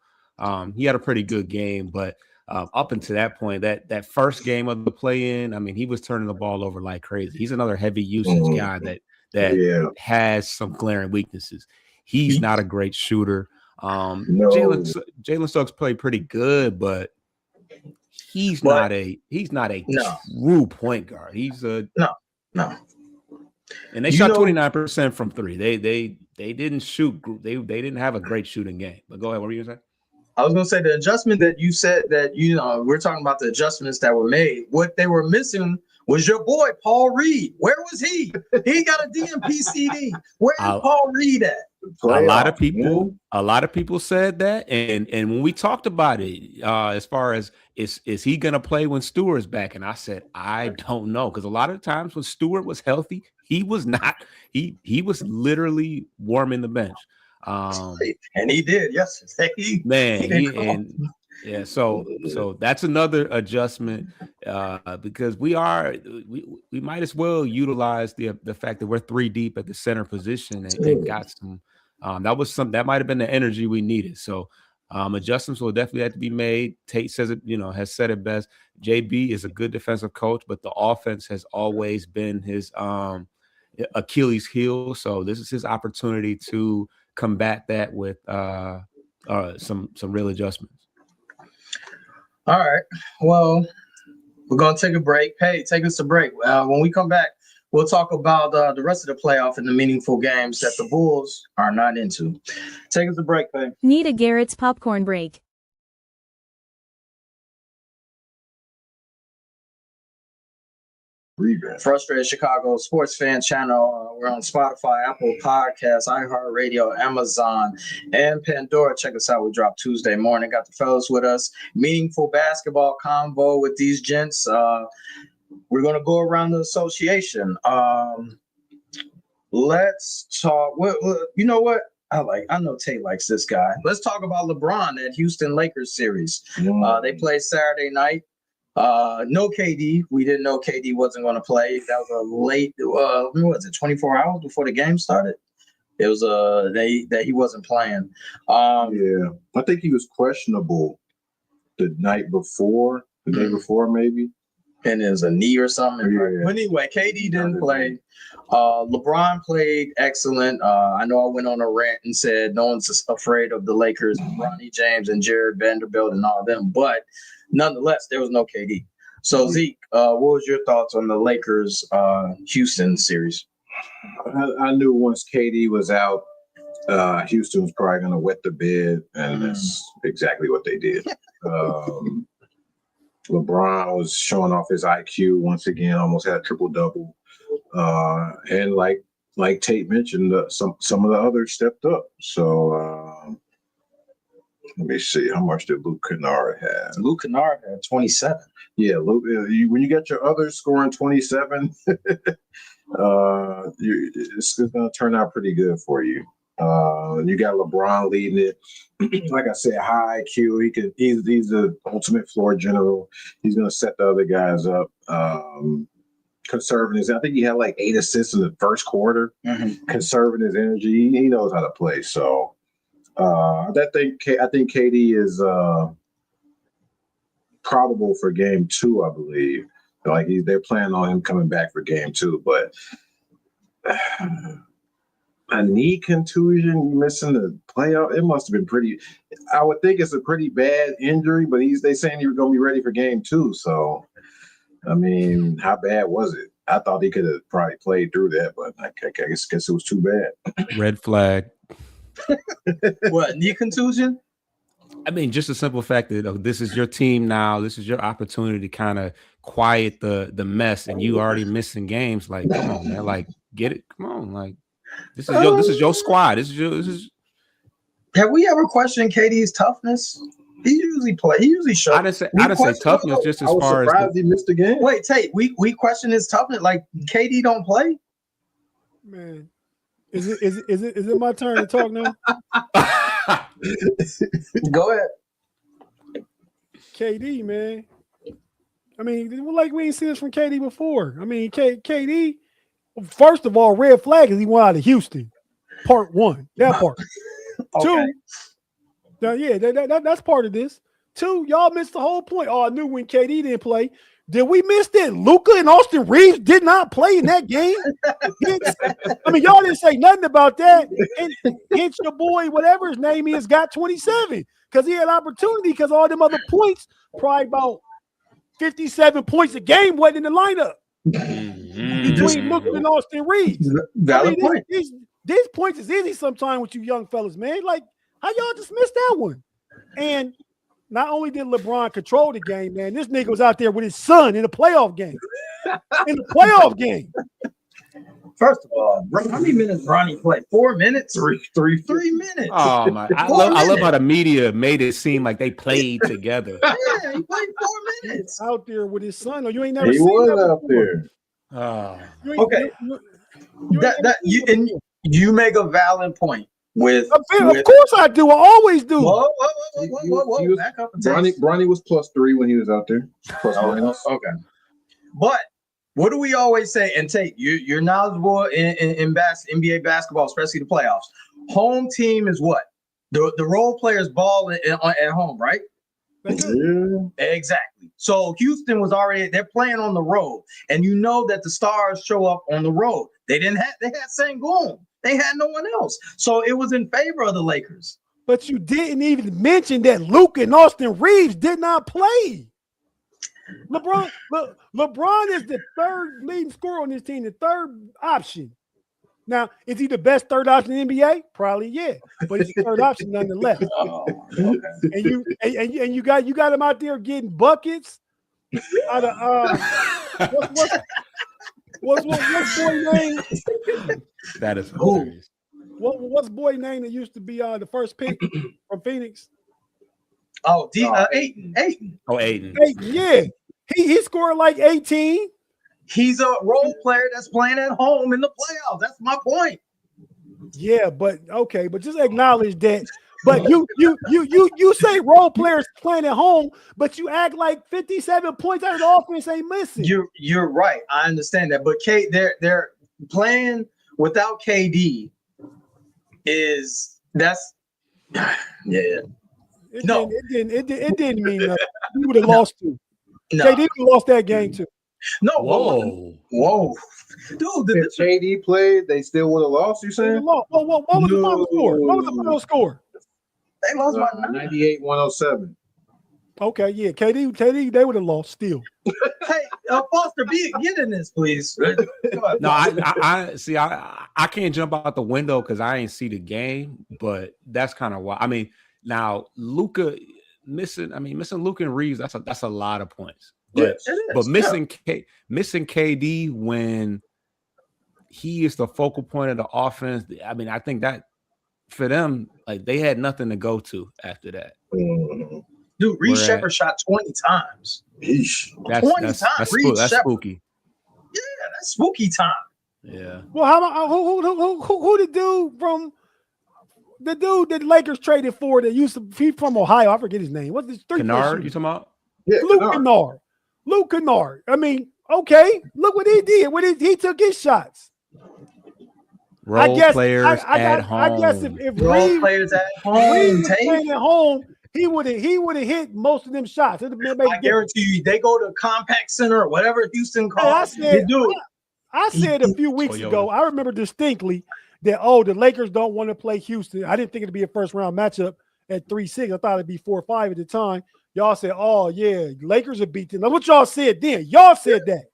he had a pretty good game, but up until that point, that first game of the play-in, I mean, he was turning the ball over like crazy. He's another heavy usage guy that has some glaring weaknesses. He's not a great shooter. Jalen Suggs played pretty good, but he's not a true point guard. He's a no. And they shot 29% from 3. They didn't shoot. They didn't have a great shooting game. But go ahead. What were you gonna say? I was gonna say the adjustment that you said that we're talking about the adjustments that were made. What they were missing was your boy Paul Reed. Where was he? He got a DMP CD. Where's Paul Reed at? A lot of people said that, and when we talked about it, as far as is he gonna play when Stewart's back, and I said I don't know, because a lot of times when Stewart was healthy, he was not. He was literally warming the bench, and he did yesterday. So that's another adjustment, because we might as well utilize the fact that we're 3 deep at the center position and got some. That might have been the energy we needed. So adjustments will definitely have to be made. Tate says it, has said it best. JB is a good defensive coach, but the offense has always been his Achilles heel. So this is his opportunity to combat that with some real adjustments. All right. Well, we're gonna take a break. Hey, take us a break. When we come back, we'll talk about the rest of the playoff and the meaningful games that the Bulls are not into. Take us a break, babe. Need a Garrett's popcorn break. Frustrated Chicago Sports Fan Channel. We're on Spotify, Apple Podcasts, iHeartRadio, Amazon, and Pandora. Check us out. We drop Tuesday morning. Got the fellas with us. Meaningful basketball convo with these gents. We're gonna go around the association. Let's talk. You know what? I know Tate likes this guy. Let's talk about LeBron at Houston Lakers series. They played Saturday night. No KD. We didn't know KD wasn't going to play. That was a late. What was it? 24 hours before the game started. It was that he wasn't playing. Yeah, I think he was questionable the night before, the day before maybe. And it was a knee or something. Yeah. But anyway, KD didn't play. LeBron played excellent. I know I went on a rant and said no one's afraid of the Lakers, Bronny James and Jared Vanderbilt and all of them. But nonetheless, there was no KD. So Zeke, what was your thoughts on the Lakers Houston series? I knew once KD was out, Houston was probably going to wet the bed, and that's exactly what they did. LeBron was showing off his IQ once again, almost had a triple-double. And like Tate mentioned, some of the others stepped up. So let me see, how much did Luke Kennard have? Luke Kennard had 27. Yeah, Luke. When you get your others scoring 27, it's going to turn out pretty good for you. You got LeBron leading it. Like I said, high IQ. He's the ultimate floor general. He's going to set the other guys up. Conserving his, I think he had like 8 assists in the first quarter. Conserving his energy. He knows how to play. So I think KD is probable for game 2, I believe. Like they're planning on him coming back for game 2, but a knee contusion, missing the playoff, it must have been pretty. I would think it's a pretty bad injury, but they saying he was going to be ready for game 2. So, I mean, how bad was it? I thought he could have probably played through that, but I guess it was too bad. Red flag. What, knee contusion? I mean, just the simple fact that this is your team now. This is your opportunity to kind of quiet the mess, and you already missing games. Like, come on, man. Like, get it. Come on, like. This is your squad. This is. Have we ever questioned KD's toughness? He usually shows. I didn't say toughness. Just as far as he missed the game. Wait, Tate. We question his toughness. Like KD don't play. Man, is it my turn to talk now? Go ahead. KD, man. I mean, like we ain't seen this from KD before. I mean, KD. First of all, red flag is he went out of Houston. Part 1. That part. Okay. 2. That's part of this. 2, y'all missed the whole point. Oh, I knew when KD didn't play. Did we miss that Luka and Austin Reeves did not play in that game? I mean, y'all didn't say nothing about that. And hence your boy, whatever his name is, got 27 because he had opportunity because all them other points, probably about 57 points a game wasn't in the lineup. Between Luka and Austin Reeves. Valid point. These points is easy sometimes with you young fellas, man. Like, how y'all just missed that one? And not only did LeBron control the game, man, this nigga was out there with his son in a playoff game. First of all, how many minutes Bronny played? 4 minutes? 3 minutes. Oh my! I love how the media made it seem like they played together. Yeah, he played 4 minutes out there with his son. Or you ain't never he seen was that out there. Okay. You make a valid point. Of course I do. I always do. Whoa. Back up. Bronny was +3 when he was out there. Minus. Okay. But what do we always say? And Tate, you're knowledgeable in NBA basketball, especially the playoffs. Home team is what? The role players ball at home, right? Yeah. Exactly. So Houston was they're playing on the road, and you know that the stars show up on the road. They had Sengun. They had no one else. So it was in favor of the Lakers. But you didn't even mention that Luka and Austin Reeves did not play. LeBron is the third leading scorer on this team, the third option. Now, is he the best third option in the NBA? Probably, yeah. But he's the third option nonetheless. Okay. And you got him out there getting buckets out of what's boy name? That is hilarious. What's boy name that used to be the first pick from Phoenix? Oh, Ayton. Oh, Ayton. Yeah. He scored like 18. He's a role player that's playing at home in the playoffs. That's my point. Yeah, but okay, but just acknowledge that. But you say role players playing at home, but you act like 57 points out of the offense ain't missing. You're right. I understand that, but they're playing without KD. That's yeah. It didn't mean nothing. He would have lost too. No. KD would have lost that game too. No, whoa. Dude, if KD played, they still would have lost, you saying? What was the final score? What was the final score? They lost by 98-107. Okay, yeah. KD, they would have lost still. Hey, Foster, get in this, please. No, I see. I can't jump out the window because I ain't see the game, but that's kind of why. I mean, now Luka missing Luka and Reeves. That's a lot of points. But, missing KD when he is the focal point of the offense. I mean, I think that for them, like they had nothing to go to after that. Dude, Reese Shepard shot 20 times. That's spooky. Yeah, that's spooky time. Yeah. Well, how about who the dude from the dude that Lakers traded for that used to be from Ohio? I forget his name. What's this? Kennard, you talking about? Yeah, Luke Kennard. I mean, okay, look what he did when he took his shots. Players at home. I guess if role players at home, playing at home, he would have hit most of them shots. I guarantee you, they go to Compact Center or whatever Houston calls. I said a few weeks ago. I remember distinctly that the Lakers don't want to play Houston. I didn't think it'd be a first round matchup at 3-6. I thought it'd be 4-5 at the time. Y'all said, "Oh yeah, Lakers are beating." That's what y'all said then. Y'all said that.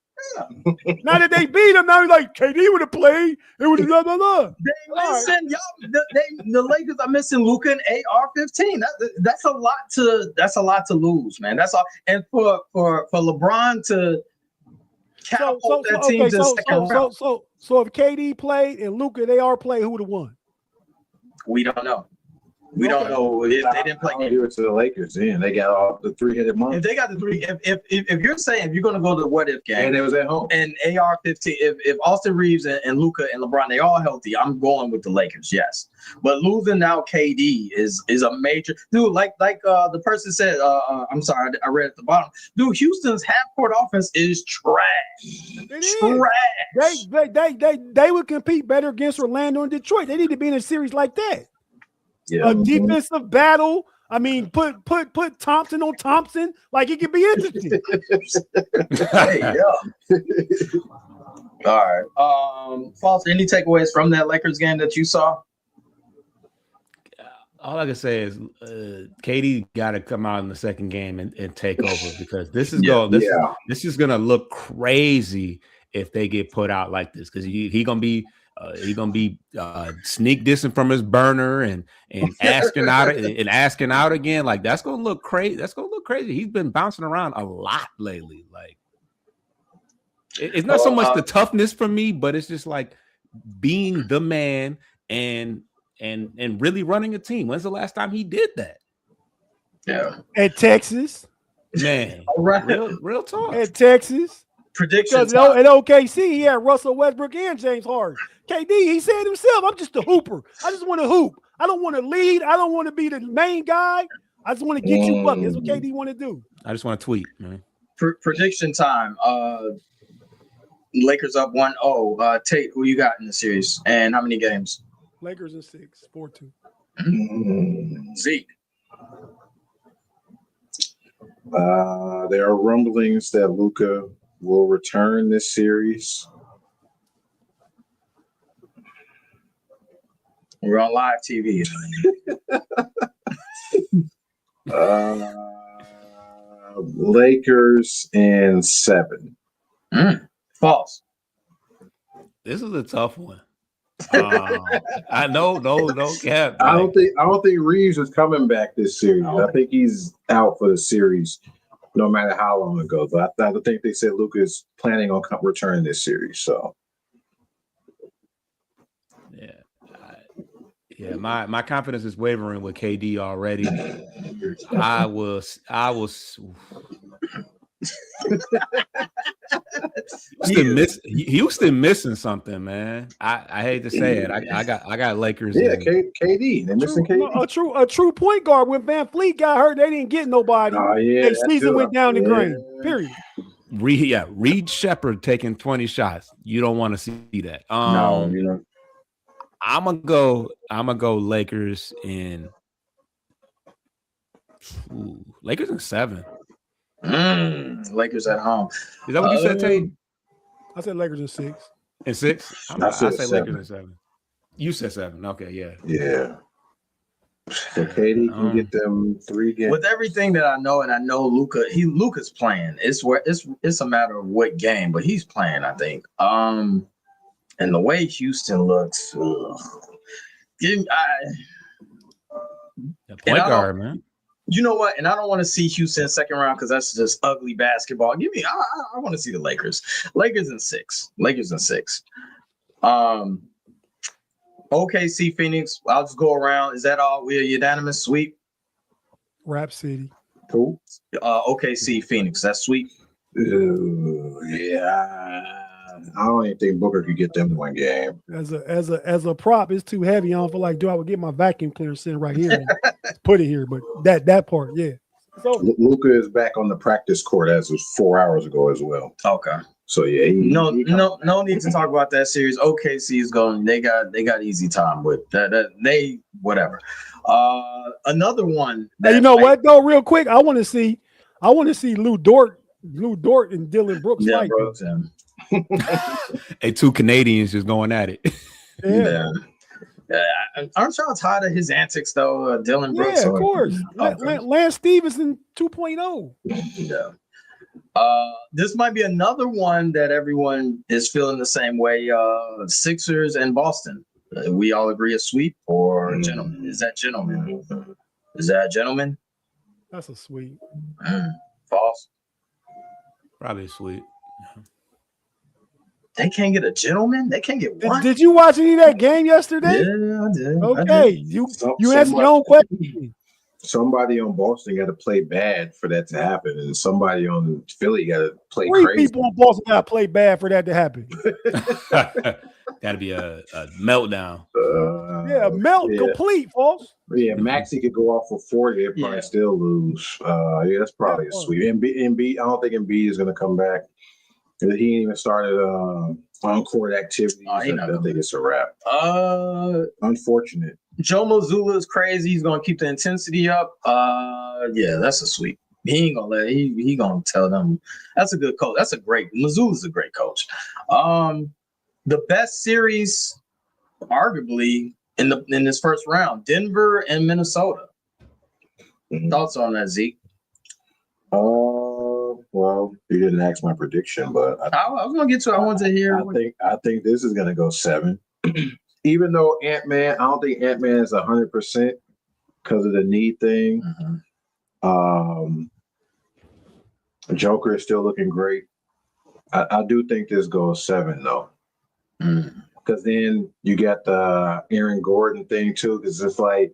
Now that they beat them, now you're like KD would have played. It would have blah blah blah. The Lakers are missing Luka and AR-15. That's a lot to lose, man. That's all. And for LeBron to catapult that team to the second round. So if KD played and Luka and AR played, who would have won? We don't know. We don't know if they didn't play. Give it to the Lakers. Then they got all the three-headed monster. If they got the three, if you're saying if you're going to go to the what if game, and it was at home, and AR-15, if Austin Reeves and Luka and LeBron they all healthy, I'm going with the Lakers. Yes, but losing now KD is a major dude. Like the person said. I'm sorry, I read at the bottom. Dude, Houston's half-court offense is trash. They would compete better against Orlando and Detroit. They need to be in a series like that. Yeah. A defensive battle. I mean, put Thompson on Thompson. Like it could be interesting. Hey, yeah. All right. Foster, any takeaways from that Lakers game that you saw? All I can say is KD got to come out in the second game and take over because this is gonna look crazy if they get put out like this because he gonna be sneak dissing from his burner and asking out again. Like that's gonna look crazy. That's gonna look crazy. He's been bouncing around a lot lately. Like it's not so much the toughness for me, but it's just like being the man and really running a team. When's the last time he did that? Yeah, at Texas, man. Real talk at Texas. Predictions because at OKC he had Russell Westbrook and James Harden. KD, he said himself, I'm just a hooper. I just want to hoop. I don't want to lead. I don't want to be the main guy. I just want to get you up. That's what KD want to do. I just want to tweet, man. Prediction time. Lakers up 1-0. Tate, who you got in the series? And how many games? Lakers in 6, 4-2. Zeke. There are rumblings that Luka will return this series. We're on live TV. Lakers in 7. False. This is a tough one. I know, no cap. I don't think Reeves is coming back this series. I think he's out for the series, no matter how long it goes. I think they said Luka is planning on returning this series. So, yeah, my confidence is wavering with KD already. I was. Houston missing something, man. I hate to say it. I got Lakers. Yeah, and KD. They're missing KD. A true point guard. When Van Fleet got hurt, they didn't get nobody. Oh yeah, Their season went down the drain. Period. Reed Shepherd taking 20 shots. You don't want to see that. No, you know. I'm gonna go Lakers in Lakers in 7. Lakers at home. Is that what you said, Tate? I said Lakers in 6. In 6? I say Lakers in 7. You said 7. Okay, yeah. Yeah. So KD can get them 3 games. With everything that I know, and I know Luka's playing. It's a matter of what game, but he's playing, I think. And the way Houston looks, Point guard, man. You know what? And I don't want to see Houston second round because that's just ugly basketball. I want to see the Lakers. Lakers in 6. OKC Phoenix. I'll just go around. Is that all? We're unanimous sweep. Rap City. Cool. OKC Phoenix. That's sweep. Yeah. I don't even think Booker could get them to 1 game. As a prop, it's too heavy. I don't feel like I would get my vacuum cleaner sitting right here and put it here. But that part, yeah. So Luka is back on the practice court as of 4 hours ago as well. Okay. So yeah, no need to talk about that series. OKC is going. They got easy time with that. They whatever. Another one. Now, you know what though? Real quick, I want to see Lou Dort and Dylan Brooks fight. Hey, 2 Canadians just going at it. Yeah. Aren't y'all tired of his antics though, Dylan Brooks? Yeah, of course. Lance Stevenson 2.0. Yeah. This might be another one that everyone is feeling the same way. Sixers and Boston. We all agree a sweep or gentlemen? Is that gentlemen? That's a sweep. False. Probably a sweep. They can't get a gentleman. They can't get one. Did you watch any of that game yesterday? Yeah, I did. Okay, you answered your own question. Somebody on Boston got to play bad for that to happen, and somebody on Philly got to play 3 crazy. people on Boston got to play bad for that to happen. Got to be a meltdown. Complete, folks. Yeah, Maxey could go off for 40. They'd probably still lose. Yeah, that's probably a sweep. Embiid, I don't think Embiid is going to come back. He ain't even started on-court activities. I think it's a wrap. Unfortunate. Joe Mazzulla is crazy. He's gonna keep the intensity up. Yeah, that's a sweep. He ain't gonna he gonna tell them. That's a good coach. Mazzulla's a great coach. The best series, arguably, in this first round, Denver and Minnesota. Thoughts on that, Zeke? Well, you didn't ask my prediction, but I was gonna get to it. I wanted to hear. I think this is gonna go 7. Even though Ant-Man, I don't think Ant-Man is 100% because of the knee thing. Joker is still looking great. I do think this goes 7 though, because then you got the Aaron Gordon thing too. Because it's like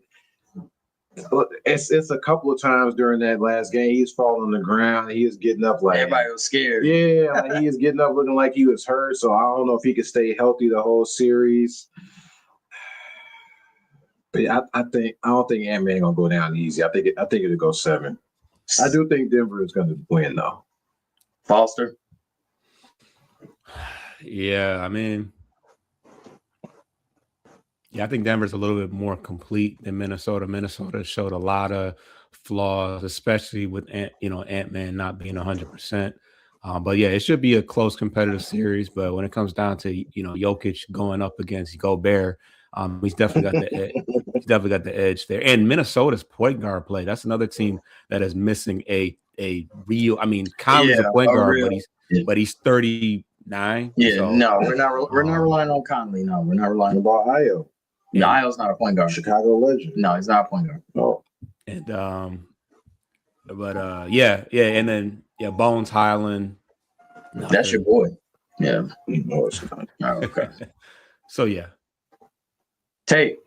it's a couple of times during that last game he's falling on the ground. He is getting up like everybody was scared. Yeah, like he is getting up looking like he was hurt. So I don't know if he could stay healthy the whole series. But I don't think Ant-Man gonna go down easy. I think it'll go 7. I do think Denver is gonna win though. Foster. Yeah, I mean, I think Denver's a little bit more complete than Minnesota. Minnesota showed a lot of flaws, especially with Ant-Man not being 100%. But yeah, it should be a close competitive series. But when it comes down to Jokic going up against Gobert, he's definitely got the edge. He's definitely got the edge there. And Minnesota's point guard play, that's another team that is missing a real. I mean, Conley's a point guard, but he's 39. Yeah, so, no, we're not relying on Conley. No, we're not relying on Ayo. No, Ayo's not a point guard. Chicago legend. No, he's not a point guard. Oh. And and then Bones Highland. That's your boy. Yeah. No, it's not. Oh, okay. So yeah. Tate.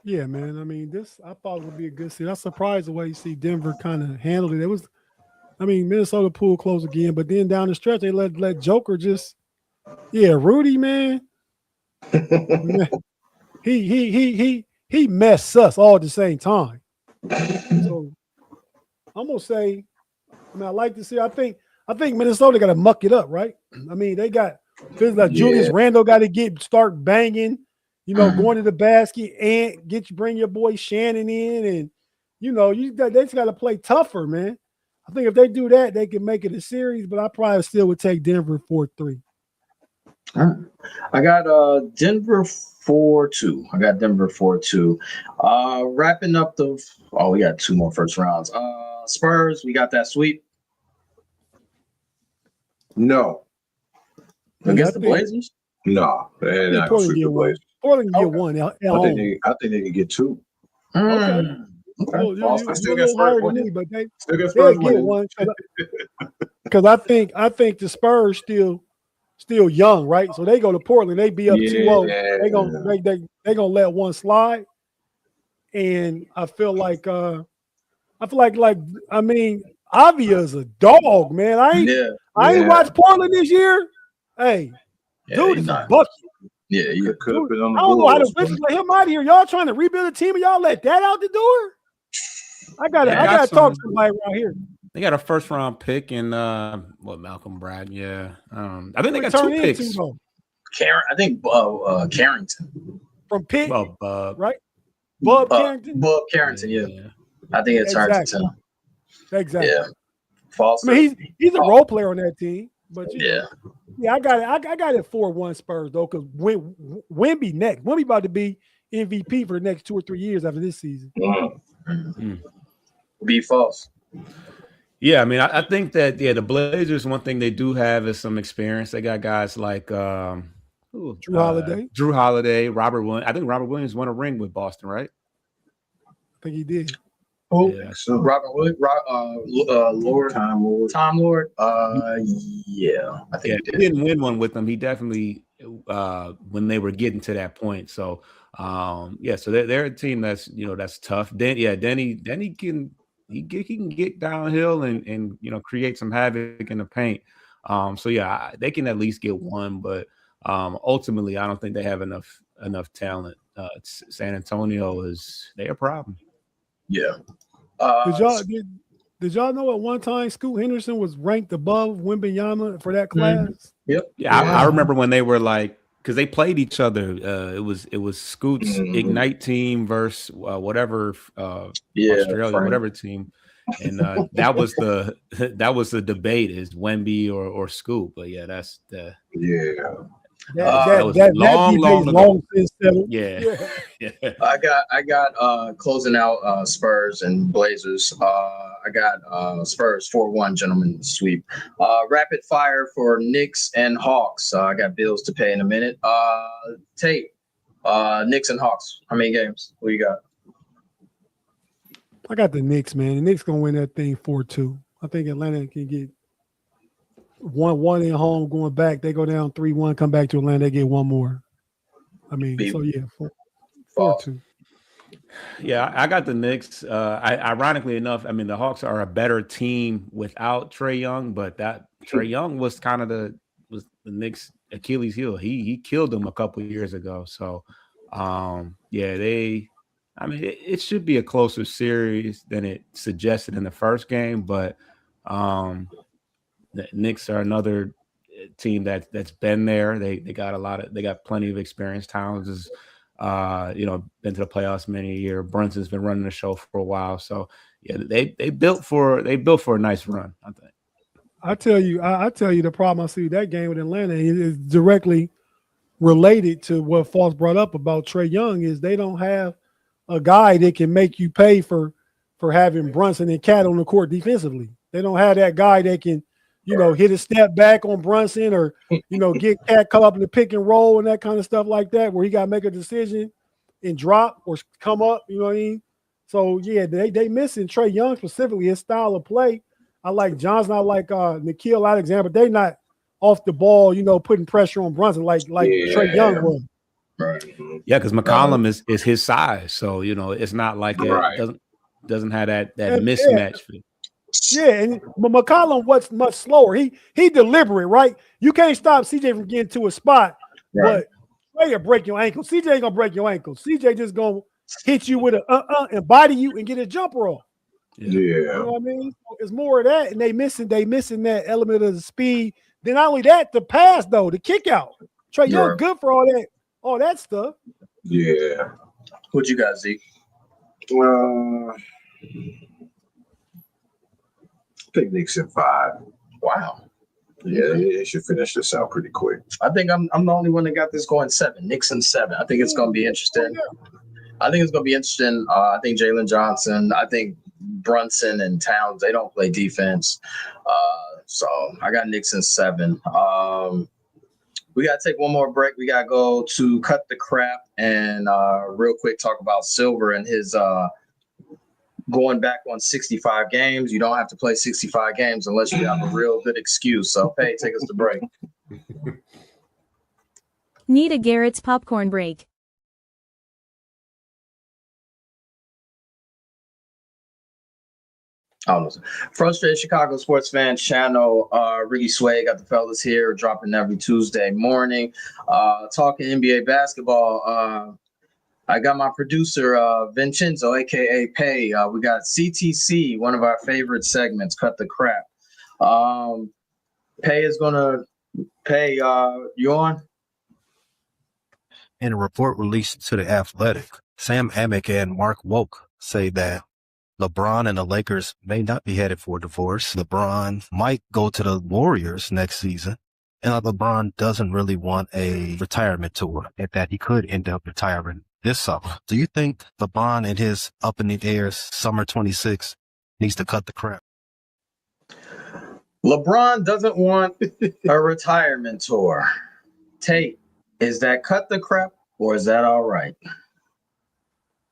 Yeah, man. I mean, I thought it would be a good series. I'm surprised the way you see Denver kind of handled it. I mean, Minnesota pulled close again, but then down the stretch they let Joker just Rudy, man. He messed us all at the same time. So I'm gonna say, I like to see. I think Minnesota got to muck it up, right? I mean, they got feels like Julius Randle got to start banging, going to the basket and bring your boy Shannon in, and they just got to play tougher, man. I think if they do that, they can make it a series, but I probably still would take Denver 4-3. All right. I got Denver 4-2. I got Denver 4-2. Wrapping up we got 2 more first rounds. Spurs, we got that sweep. No. Against the Blazers? No. They're not going to sweep the Blazers. Portland can get one at home. I think they can get 2. Okay. Well, you're a little higher than me, but they'll get one. Because I think the Spurs still young, right? So they go to Portland, they be up 2-0. They gonna let one slide. And I feel like Avia's a dog, man. I ain't watched Portland this year. Hey, dude is a bucket. Yeah, you could have been on the I don't know how to let him out of here. Y'all trying to rebuild a team and y'all let that out the door? I gotta talk to somebody around here. They got a first round pick in Malcolm Bragg. Yeah, I think they got 2 picks. I think Carrington from Pitt, right? Bub Carrington. Bub Carrington. Yeah. I think it's hard to tell. Exactly. Yeah. False. I mean, he's a role player on that team, but I got it. I got it 4-1 Spurs though, because Wemby next. Wemby about to be MVP for the next 2 or 3 years after this season. Be false. Yeah, I mean, I think that the Blazers, one thing they do have is some experience. They got guys like Drew Holiday, Robert Williams. I think Robert Williams won a ring with Boston, right? I think he did. So Robert Williams, Tom Lord. Yeah, I think he didn't win one with them. He definitely when they were getting to that point. So so they're a team that's that's tough. Denny can get downhill and create some havoc in the paint. They can at least get one, but ultimately I don't think they have enough talent. San Antonio they're a problem. Yeah. Did y'all know at one time Scoot Henderson was ranked above Wembanyama for that class? Yep. Yeah, I remember when they were because they played each other. It was Scoot's Ignite team versus whatever Australia, whatever team, and that was the debate: is Wemby or Scoot? But yeah, that's the that was long since settled. Yeah. I got closing out Spurs and Blazers. I got Spurs 4-1, gentlemen sweep. Rapid fire for Knicks and Hawks. I got bills to pay in a minute. Tate, Knicks and Hawks. How many games? What you got? I got the Knicks, man. The Knicks gonna win that thing 4-2. I think Atlanta can get one in home, going back. They go down 3-1, come back to Atlanta, they get one more. I mean, 4-2. Yeah, I got the Knicks. Ironically enough, I mean, the Hawks are a better team without Trae Young, but that Trae Young was kind of the Knicks' Achilles heel. He killed them a couple of years ago. So, it should be a closer series than it suggested in the first game, but the Knicks are another team that's been there. They got plenty of experience. Towns has been to the playoffs many a year. Brunson's been running the show for a while. So yeah, they built for a nice run, I think. I tell you the problem I see with that game with Atlanta is directly related to what Foss brought up about Trae Young. Is they don't have a guy that can make you pay for having Brunson and Cat on the court defensively. They don't have that guy that can hit a step back on Brunson or, get Cat caught up in the pick and roll and that kind of stuff like that, where he got to make a decision and drop or come up, you know what I mean? So, yeah, they missing Trae Young specifically, his style of play. I like Johnson, I like Nickeil Alexander, but they're not off the ball, putting pressure on Brunson like Trae Young was. Right. Yeah, because McCollum is his size. So, it's not like it doesn't have that mismatch. Yeah, and McCollum was much slower. He deliberate, right? You can't stop CJ from getting to a spot, Right. but Trey will break your ankle. CJ ain't gonna break your ankle. CJ just gonna hit you with a and body you and get a jumper off. You know what I mean? So it's more of that, and they missing that element of the speed. Then not only that, the pass though, the kick out. Trey, you're Right. good for all that stuff. Yeah. What you got, Zeke? I think Knicks in 5. Wow. Yeah, it should finish this out pretty quick. I think I'm the only one that got this going 7. Knicks in 7. I think it's going to be interesting. I think Jalen Johnson. I think Brunson and Towns, they don't play defense. So I got Knicks in 7. We got to take one more break. We got to go to cut the crap and real quick talk about Silver and his going back on 65 games. You don't have to play 65 games unless you have a real good excuse. So, Pay, take us to break. Need a Garrett's popcorn break. Frustrated Chicago Sports Fan Channel. Ricky Sway got the fellas here, dropping every Tuesday morning. Talking NBA basketball. I got my producer, Vincenzo, a.k.a. Pay. We got CTC, one of our favorite segments, Cut the Crap. Pay is going to pay. You on? In a report released to The Athletic, Sam Amick and Mark Woke say that LeBron and the Lakers may not be headed for a divorce. LeBron might go to the Warriors next season. And LeBron doesn't really want a retirement tour, and that he could end up retiring this summer. Do you think LeBron and his up in the air summer 26 needs to cut the crap? LeBron doesn't want a retirement tour. Tate, is that cut the crap or is that all right?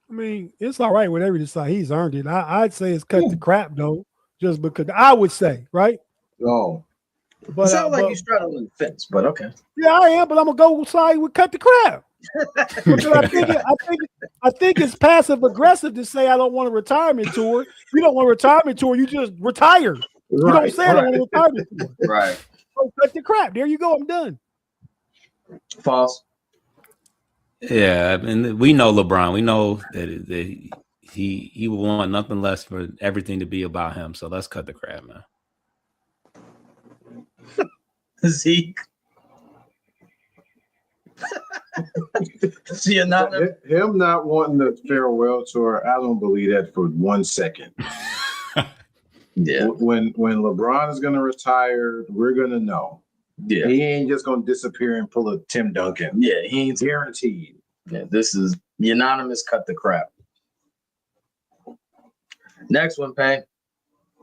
I mean, it's all right, whatever you decide. He's earned it. I'd say it's cut the crap, though, just because I would say, right? Oh. But, it sounds like you're straddling the fence, but okay. Yeah, I am, but I'm going to go side with cut the crap. Because I think it's passive aggressive to say I don't want a retirement tour. You don't want a retirement tour, you just retire. You don't say I don't want a retirement tour. Right. So cut the crap. There you go. I'm done. False. Yeah, I mean, we know LeBron. We know that he will want nothing less for everything to be about him. So let's cut the crap, man. Zeke. See, him not wanting the farewell tour, I don't believe that for 1 second. Yeah. When LeBron is going to retire, we're going to know. Yeah. He ain't just going to disappear and pull a Tim Duncan. Yeah, he ain't guaranteed. Yeah, this is unanimous cut the crap. Next one, Payne.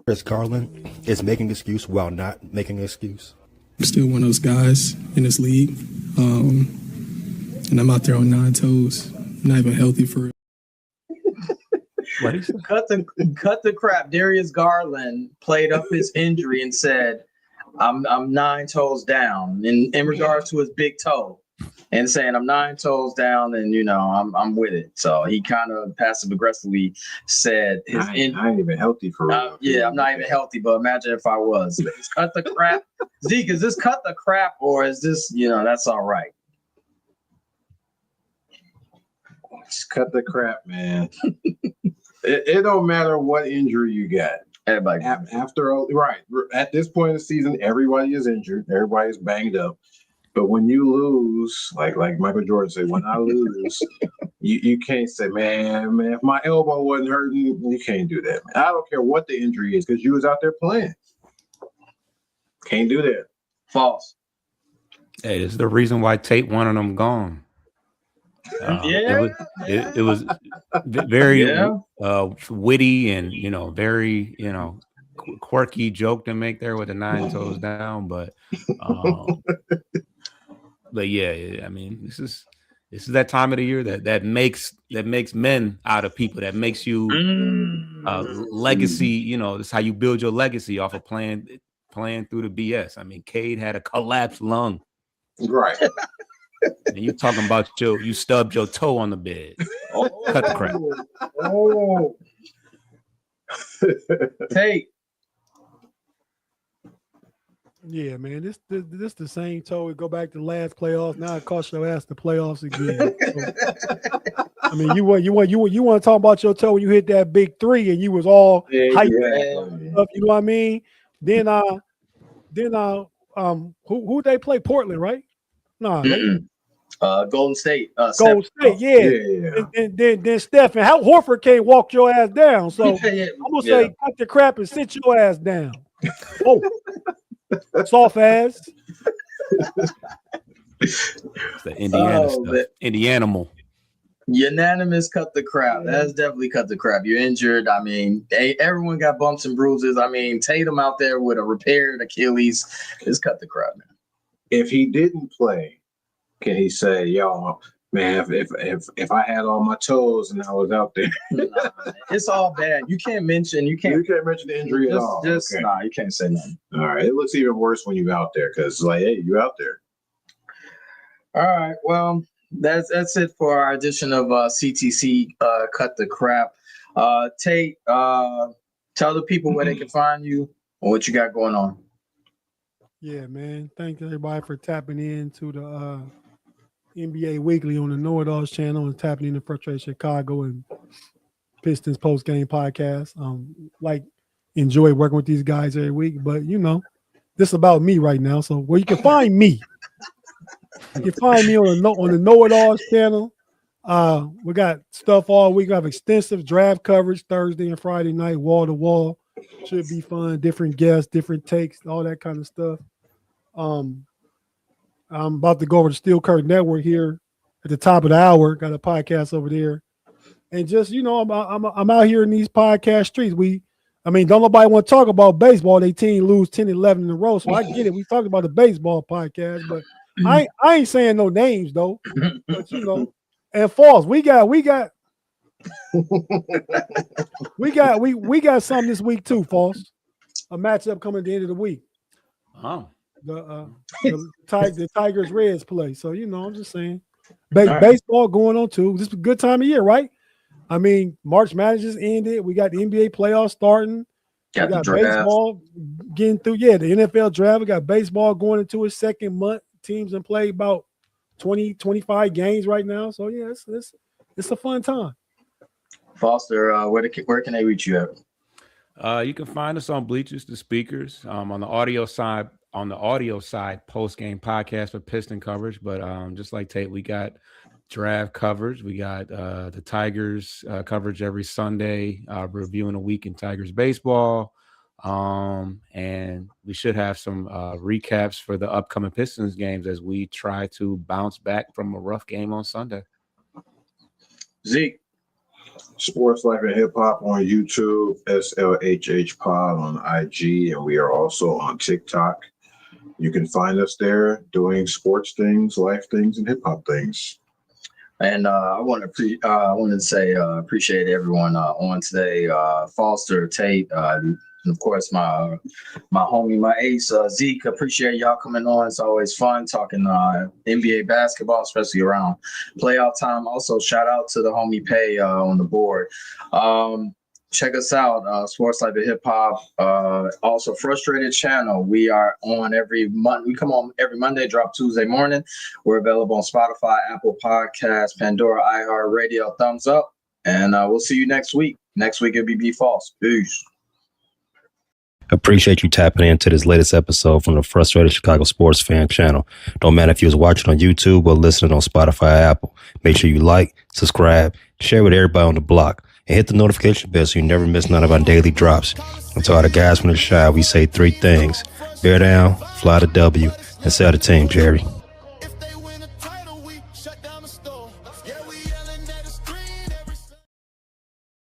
Chris Garland is making excuse while not making an excuse. I'm still one of those guys in this league. And I'm out there on 9 toes. Not even healthy for it. Cut the crap. Darius Garland played up his injury and said, I'm 9 toes down in regards to his big toe, and saying I'm 9 toes down and I'm with it. So he kind of passive aggressively said I ain't even healthy for real. Yeah, I'm not even healthy, but imagine if I was. Cut the crap. Zeke, is this cut the crap or is this, that's all right? Just cut the crap, man. It don't matter what injury you got. Everybody at this point in the season, everybody is injured. Everybody is banged up. But when you lose, like Michael Jordan said, when I lose, you can't say, man, if my elbow wasn't hurting, you can't do that. Man. I don't care what the injury is because you was out there playing. Can't do that. False. Hey, this is the reason why Tate wanted them gone. It was very witty and very quirky joke to make there with the 9 toes down, but yeah, I mean this is that time of the year that makes men out of people, that makes you legacy. This is how you build your legacy, off of playing through the BS. I mean, Cade had a collapsed lung, right? And you talking about you stubbed your toe on the bed. Cut the crap. Oh. Tate, Yeah, man. This the same toe. We go back to the last playoffs. Now it cost your ass the playoffs again. So, I mean, you want to talk about your toe when you hit that big three and you was all hyped. You know what I mean? Then who they play? Portland, right? No, Golden State. Golden State, yeah. And then Stephen, how Horford can't walk your ass down. So I'm gonna say cut the crap and sit your ass down. Oh, soft ass. It's the Indiana stuff. Indianimal. Unanimous cut the crap. That's definitely cut the crap. You're injured. I mean, everyone got bumps and bruises. I mean, Tatum out there with a repaired Achilles is cut the crap, man. If he didn't play, can he say, "Yo, man, if I had all my toes and I was out there"? Nah, it's all bad. You can't mention the injury at all. Nah, you can't say nothing. All right, it looks even worse when you're out there because, like, hey, you out there. All right, well, that's it for our edition of CTC Cut the Crap. Tate, tell the people where they can find you or what you got going on. Yeah, man. Thank everybody for tapping into the NBA Weekly on the Know It Alls channel and tapping into Frustration Chicago and Pistons Post Game Podcast. Enjoy working with these guys every week, but this is about me right now. So where you can find me, you can find me on the Know It Alls channel. We got stuff all week. We have extensive draft coverage Thursday and Friday night, wall to wall. Should be fun. Different guests, different takes, all that kind of stuff. I'm about to go over to Steel Curtain Network here at the top of the hour. Got a podcast over there, and just I'm out here in these podcast streets. Don't nobody want to talk about baseball. They team lose 10-11 in a row, so I get it. We talked about the baseball podcast, but I ain't saying no names though. But and false. We got something this week too, false. A matchup coming at the end of the week. Oh. The Tigers Reds play. So I'm just saying. Baseball going on too. This is a good time of year, right? I mean, March Madness just ended. We got the NBA playoffs starting. We got baseball getting through. Yeah, the NFL draft. We got baseball going into its second month. Teams and play about 20, 25 games right now. So yeah, it's a fun time. Foster, where can they reach you at? You can find us on Bleachers to Speakers. On the audio side, post game podcast for Piston coverage. But just like Tate, we got draft coverage. We got the Tigers coverage every Sunday, reviewing a week in Tigers baseball. And we should have some recaps for the upcoming Pistons games as we try to bounce back from a rough game on Sunday. Zeke. Sports Life and Hip Hop on YouTube, SLHH Pod on IG, and we are also on TikTok. You can find us there doing sports things, life things, and hip hop things. And I want to say appreciate everyone on today. Foster, Tate, and of course my homie, my ace, Zeke. Appreciate y'all coming on. It's always fun talking NBA basketball, especially around playoff time. Also, shout out to the homie Pay on the board. Check us out, Sports Life and Hip Hop. Also, Frustrated Channel. We are on every month. We come on every Monday, drop Tuesday morning. We're available on Spotify, Apple Podcasts, Pandora, iHeartRadio. Thumbs up, and we'll see you next week. Next week it'll be False. Peace. Appreciate you tapping into this latest episode from the Frustrated Chicago Sports Fan channel. Don't matter if you was watching on YouTube or listening on Spotify or Apple. Make sure you like, subscribe, share with everybody on the block, and hit the notification bell so you never miss none of our daily drops. And to all the guys from the Shy, we say 3 things. Bear down, fly the W, and sell the team, Jerry.